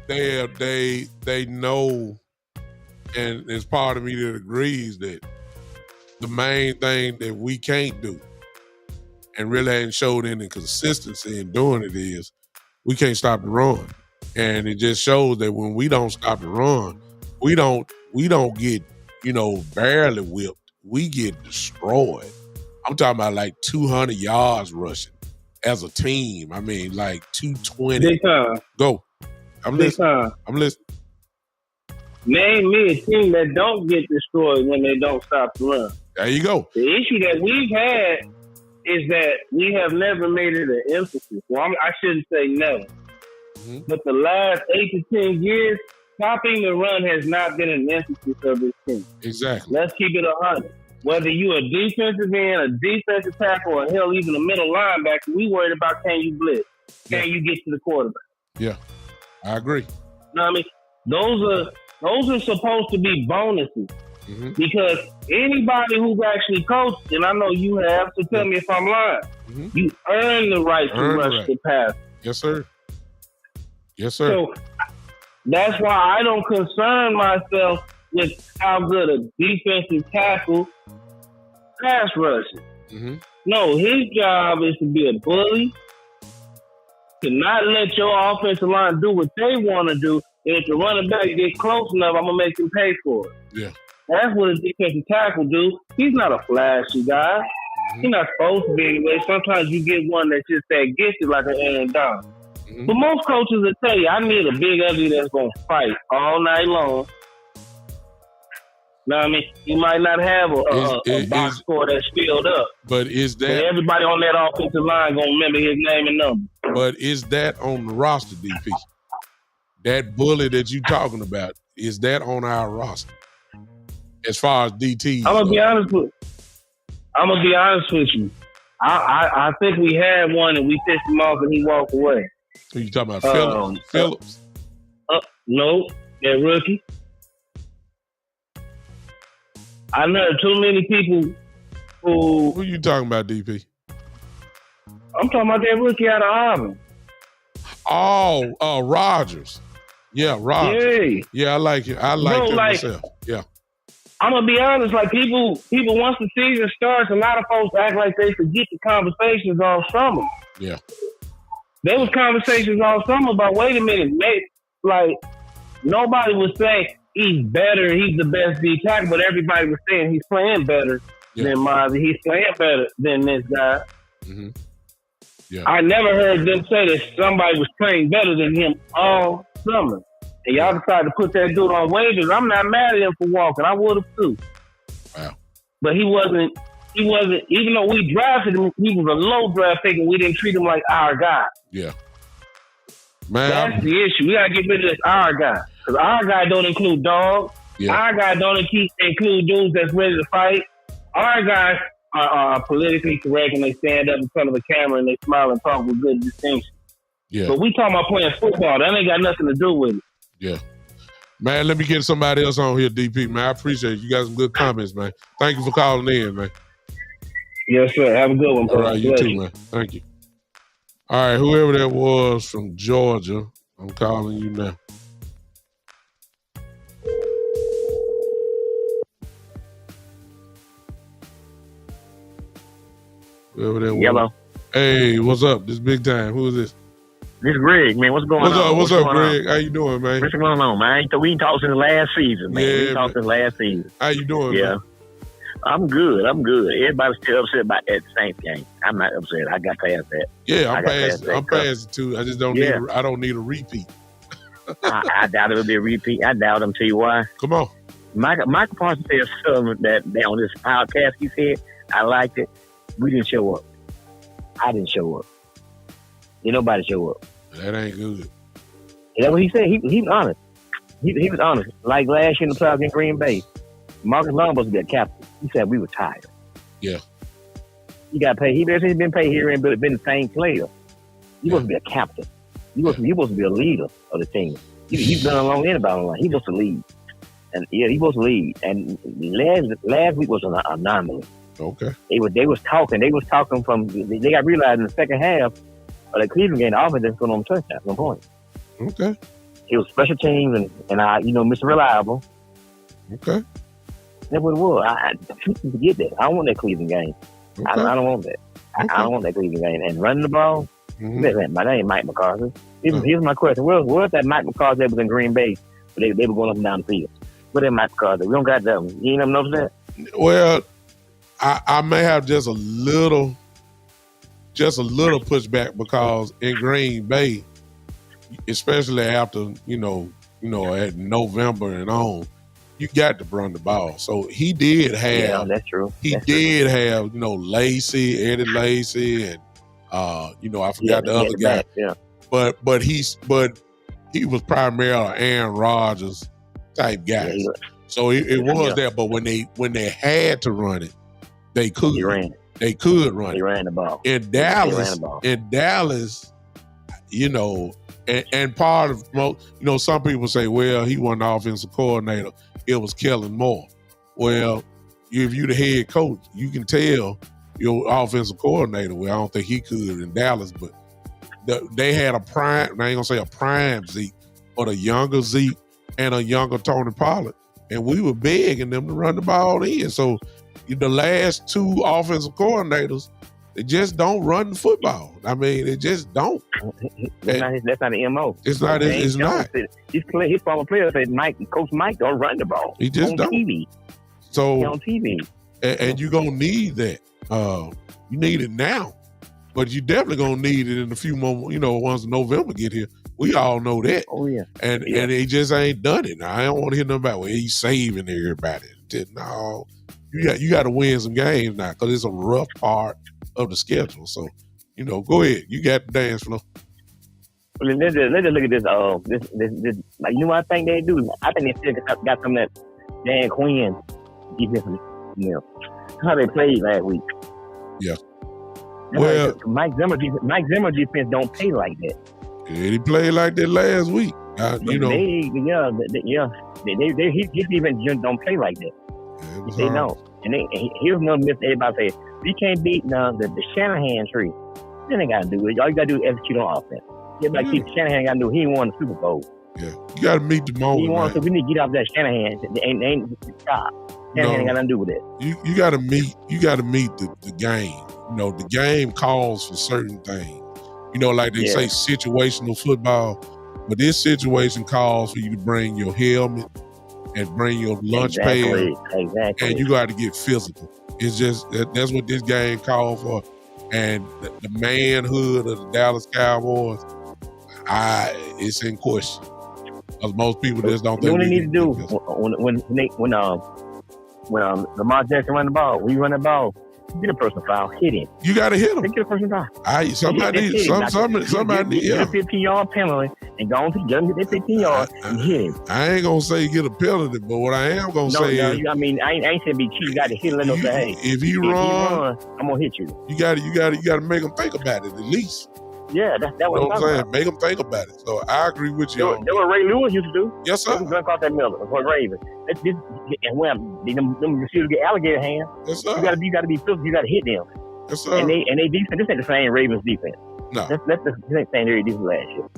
DP, they know, and there's part of me that agrees that the main thing that we can't do and really ain't showed any consistency in doing it is we can't stop the run. And it just shows that when we don't stop the run, we don't get, barely whipped. We get destroyed. I'm talking about like 200 yards rushing as a team. I mean, like 220. Big time. Go. I'm listening. Name me a team that don't get destroyed when they don't stop the run. There you go. The issue that we've had is that we have never made it an emphasis. Well, I shouldn't say never. But the last 8 to 10 years, stopping the run has not been an emphasis of this team. Exactly. Let's keep it 100. Whether you're a defensive end, a defensive tackle, or hell, even a middle linebacker, we worried about can you blitz? Can you get to the quarterback? Yeah, I agree. You know what I mean? Those are supposed to be bonuses. Because anybody who's actually coached, and I know you have, so tell me if I'm lying, you earn the right to rush the pass. Yes, sir. Yes, sir. So that's why I don't concern myself with how good a defensive tackle pass rushes. No, his job is to be a bully, to not let your offensive line do what they want to do, and if the running back get close enough, I'm going to make them pay for it. Yeah. That's what a defensive tackle do. He's not a flashy guy. He's not supposed to be anyway. Sometimes you get one that's just that gifted like an Aaron Donald. But most coaches will tell you, I need a big ugly that's going to fight all night long. know what I mean? He might not have a box score that's filled up. But is that... But everybody on that offensive line going to remember his name and number. But is that on the roster, DP? That bully that you talking about, is that on our roster? As far as DT, I'm gonna be honest with you. I think we had one and we pissed him off and he walked away. Who you talking about? Phillips? No, that rookie. I know too many people who you talking about, DP? I'm talking about that rookie out of Auburn. Oh, Rogers. Yeah, Rogers. Yeah, I like it. I like that myself. Yeah. I'm gonna be honest, like people once the season starts, a lot of folks act like they forget the conversations all summer. Yeah. There was conversations all summer about, wait a minute, mate, like nobody was saying he's better, he's the best D tackle, but everybody was saying he's playing better than Mozzie, he's playing better than this guy. Mm-hmm. Yeah. I never heard them say that somebody was playing better than him all summer. And y'all decided to put that dude on waivers. I'm not mad at him for walking. I would have too. Wow. But he wasn't, even though we drafted him, he was a low draft pick and we didn't treat him like our guy. Yeah. Man. That's the issue. We got to get rid of this our guy. Because our guy don't include dogs. Yeah. Our guy don't include dudes that's ready to fight. Our guys are politically correct and they stand up in front of the camera and they smile and talk with good distinction. Yeah. But we talking about playing football. That ain't got nothing to do with it. Yeah. Man, let me get somebody else on here, DP, man. I appreciate it. You got some good comments, man. Thank you for calling in, man. Yes, sir. Have a good one, bro. All right, you too, man. Thank you. All right, whoever that was from Georgia, I'm calling you now. Whoever that was. Yellow. Hey, what's up? This big time. Who is this? This is Greg, man. What's going on? What's up, Greg? How you doing, man? What's going on, man? We ain't talked since the last season, man. Yeah, we ain't talked since last season. How you doing, man? I'm good. Everybody's still upset about that Saints game. I'm not upset. I got past that. Yeah, I'm past it too. I just don't need I don't need a repeat. I doubt it'll be a repeat. I doubt him. Tell you why. Come on. Michael Parsons said something that on this podcast he said. I liked it. We didn't show up. I didn't show up. Did nobody show up? That ain't good. That's what he said. He was honest. He was honest. Like last year in the playoffs in Green Bay, Marcus Long supposed to be a captain. He said we were tired. Yeah. He got paid. He's been paid here and been the same player. He supposed to be a captain. He supposed to be a leader of the team. He's been along anybody online. He's supposed to lead. And he's supposed to lead. And last week was an anomaly. Okay. They was talking from they got realized in the second half of the Cleveland game, the offense didn't score no touchdown at one point. Okay. It was special teams and Mr. Reliable. Okay. That's what it was. I forget that. I don't want that Cleveland game. Okay. I don't want that. Okay. I don't want that Cleveland game. And running the ball, that ain't Mike McCarthy. Here's my question. Where's that Mike McCarthy that was in Green Bay? They were going up and down the field. Where's that Mike McCarthy? We don't got that one. You ain't never noticed that? Well, I may have just a little pushback because in Green Bay, especially after, at November and on, you got to run the ball. So he did have. Yeah, that's true. He did have, Eddie Lacy, and I forgot the other guy. Yeah. But he was primarily Aaron Rodgers type guy. Yeah, so it was that. But when they had to run it, they could. They could run it. He ran the ball. In Dallas, and part of, some people say, well, he wasn't the offensive coordinator. It was Kellen Moore. Well, if you're the head coach, you can tell your offensive coordinator. Well, I don't think he could in Dallas, but they had a prime, I ain't gonna say a prime Zeke, but a younger Zeke and a younger Tony Pollard. And we were begging them to run the ball in. So the last two offensive coordinators, they just don't run the football. I mean, they just don't. That's not the MO. It's not. It's not. His former players said, Coach Mike don't run the ball. He just don't. TV. So on TV. And you're gonna need that. You need it now, but you definitely gonna need it in a few more. Once November get here, we all know that. Oh yeah. And he just ain't done it. Now, I don't want to hear nothing about he's saving everybody. No, you got to win some games now because it's a rough part of the schedule. So, go ahead. You got the dance floor. Well, let's just look at this. This like, what I think they do? I think they still got some of that Dan Quinn defense. How they played last week. Yeah. Well, Mike Zimmer defense don't play like that. Yeah, he played like that last week. His defense don't play like that. Yeah, they don't. And here's another myth everybody say, we can't beat the Shanahan tree. Then they got to do it. All you got to do is execute on offense. Everybody keep Shanahan got to do. He ain't won the Super Bowl. Yeah, you got to meet the moment. So we need to get off that Shanahan. Ain't stop. Shanahan ain't got nothing to do with it. You got to meet. You got to meet the game. The game calls for certain things. Like they say, situational football. But this situation calls for you to bring your helmet and bring your lunch pail. Exactly. And you got to get physical. It's just that's what this game called for. And the manhood of the Dallas Cowboys, it's in question. Because most people just don't think. What they need to do when Lamar Jackson run the ball, when you run the ball, get a personal foul, hit him. You got to hit him. Get a personal foul. Somebody, get a 15-yard penalty and go on to get that 15 yards and hit him. I ain't gonna say get a penalty, but what I am gonna say is, I ain't saying be cheap. You got to hit him. Let him say, hey, if he run, I'm gonna hit you. You got to make him think about it at least. Yeah, that's what I'm saying. about. Make them think about it. So I agree with you. That's what Ray Lewis used to do. Yes, sir. Run across that middle for Ravens. And when them receivers get alligator hands, yes, sir. You got to be physical. You got to hit them. Yes, sir. And they defense. This ain't the same Ravens defense. No, that's the same Ravens defense last year.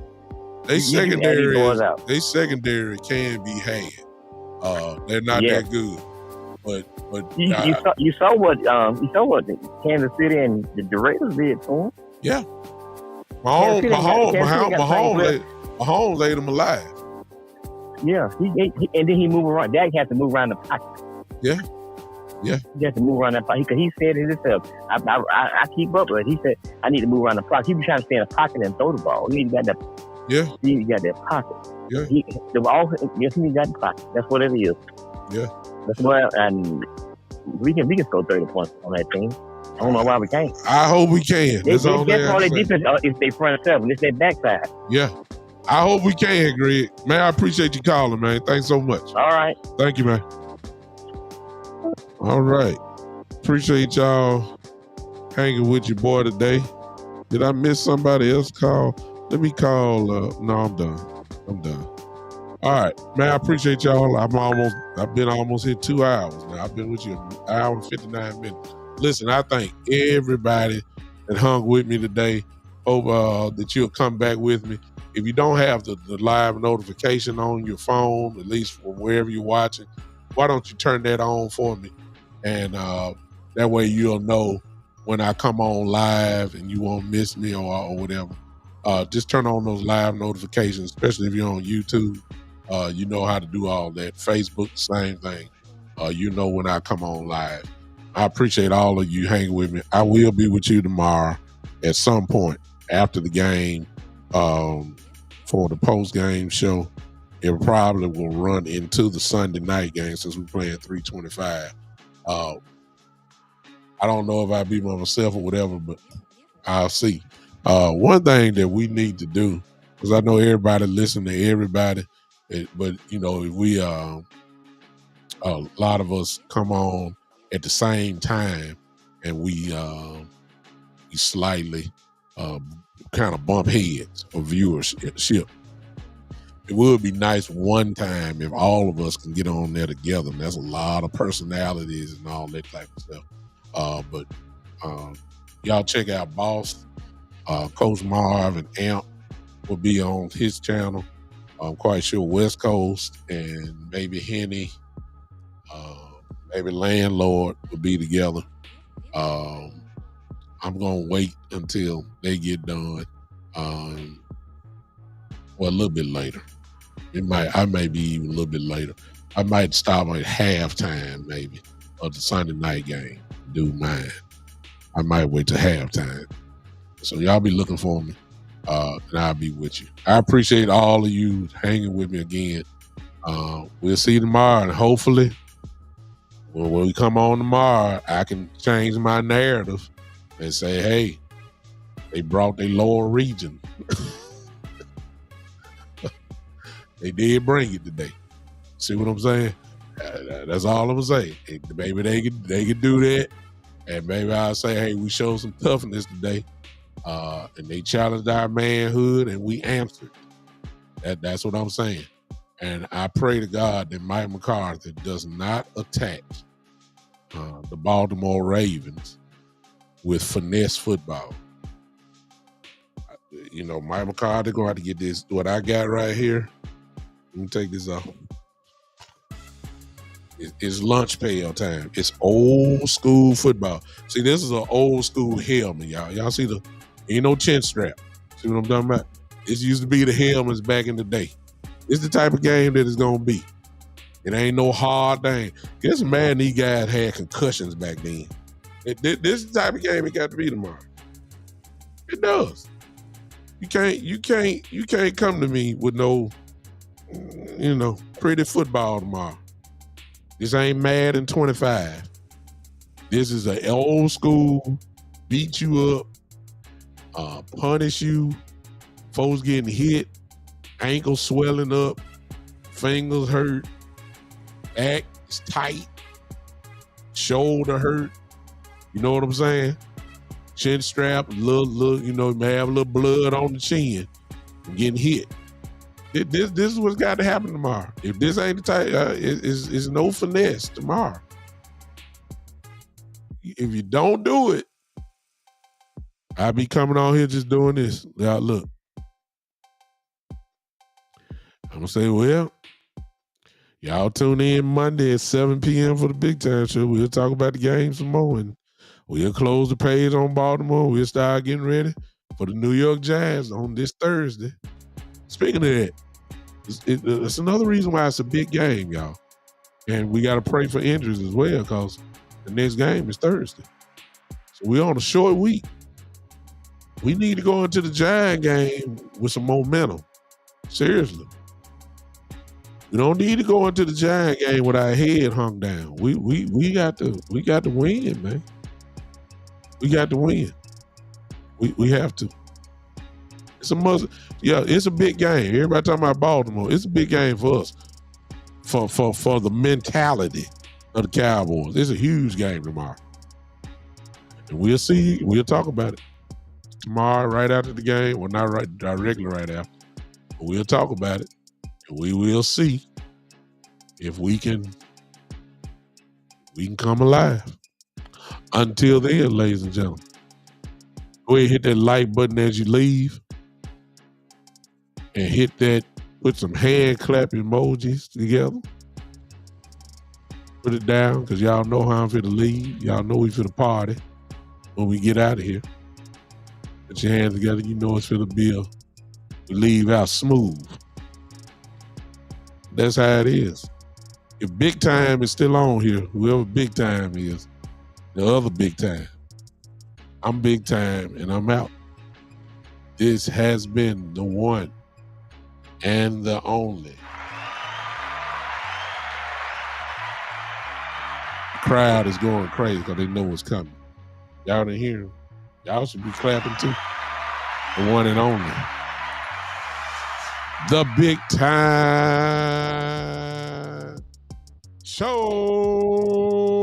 They secondary can be had. They're not that good. But you saw what Kansas City and the Raiders did to them. Yeah. Mahomes ate him alive. Yeah, and then he moved around. Dak had to move around the pocket. Yeah. He had to move around that pocket because he said it himself. I keep up with it. He said, I need to move around the pocket. He was trying to stay in the pocket and throw the ball. He got that. Yeah. He got that pocket. Yeah. He got the pocket. That's what it is. Yeah. That's why, and we can score 30 points on that team. I don't know why we can't. I hope we can. That's all their defense is they front seven. It's their backside. Yeah. I hope we can, Greg. Man, I appreciate you calling, man. Thanks so much. All right. Thank you, man. All right. Appreciate y'all hanging with your boy today. Did I miss somebody else call? Let me call. No, I'm done. All right, man. I appreciate y'all. I've been almost here 2 hours now. I've been with you an hour and 59 minutes. Listen, I thank everybody that hung with me today. Hope that you'll come back with me. If you don't have the live notification on your phone, at least from wherever you're watching, why don't you turn that on for me? And that way you'll know when I come on live and you won't miss me or whatever. Just turn on those live notifications, especially if you're on YouTube. You know how to do all that. Facebook, same thing. You know when I come on live. I appreciate all of you hanging with me. I will be with you tomorrow at some point after the game for the post-game show. It probably will run into the Sunday night game since we're playing 325. I don't know if I'll be by myself or whatever, but I'll see. One thing that we need to do, because I know everybody listen to everybody, but if we a lot of us come on at the same time and we slightly kind of bump heads for viewership. It would be nice one time if all of us can get on there together. And that's a lot of personalities and all that type of stuff. But y'all check out Boss, Coach Marv and Amp will be on his channel. I'm quite sure West Coast and maybe Henny, maybe Landlord will be together. I'm going to wait until they get done. Well, a little bit later. I may be even a little bit later. I might stop at halftime maybe of the Sunday night game. Do mine. I might wait till halftime. So y'all be looking for me, and I'll be with you. I appreciate all of you hanging with me again. We'll see you tomorrow, and hopefully Well, when we come on tomorrow, I can change my narrative and say, hey, they brought their lower region. They did bring it today. See what I'm saying? That's all I'm saying. Maybe they could do that, and maybe I'll say, hey, we showed some toughness today, and they challenged our manhood, and we answered. That's what I'm saying. And I pray to God that Mike McCarthy does not attack the Baltimore Ravens with finesse football. You know, Mike McCarthy going to have to get this. What I got right here. Let me take this off. It's lunch pail time. It's old school football. See, this is an old school helmet, y'all. Y'all see ain't no chin strap. See what I'm talking about? This used to be the helmets back in the day. It's the type of game that it's going to be. It ain't no hard thing. Guess man, these guys had concussions back then. This is the type of game it got to be tomorrow. It does. You can't come to me with no, pretty football tomorrow. This ain't Madden 25. This is an old school, beat you up, punish you, folks getting hit, ankles swelling up, fingers hurt, back is tight, shoulder hurt. You know what I'm saying? Chin strap, little, may have a little blood on the chin from getting hit. This is what's got to happen tomorrow. If this ain't the type, it's no finesse tomorrow. If you don't do it, I'll be coming on here just doing this. Now, look. I'm going to say, well, y'all tune in Monday at 7 p.m. for the Big Time Show. We'll talk about the game some more, and we'll close the page on Baltimore. We'll start getting ready for the New York Giants on this Thursday. Speaking of that, it's another reason why it's a big game, y'all. And we got to pray for injuries as well, because the next game is Thursday. So we're on a short week. We need to go into the Giant game with some momentum. Seriously. We don't need to go into the Giant game with our head hung down. We got to win, man. We got to win. We have to. It's a must. Yeah, it's a big game. Everybody talking about Baltimore. It's a big game for us. For the mentality of the Cowboys. It's a huge game tomorrow. And we'll see. We'll talk about it tomorrow right after the game. Well, not directly right after. But we'll talk about it. And we will see if we can come alive. Until then, ladies and gentlemen, go ahead and hit that like button as you leave. And hit that, put some hand clap emojis together. Put it down, because y'all know how I'm finna leave. Y'all know we finna party when we get out of here. Put your hands together, you know it's finna be we leave out smooth. That's how it is. If Big Time is still on here, whoever Big Time is, the other Big Time, I'm Big Time and I'm out. This has been the one and the only. The crowd is going crazy because they know what's coming. Y'all didn't hear them. Y'all should be clapping too. The one and only. The Big Time Show.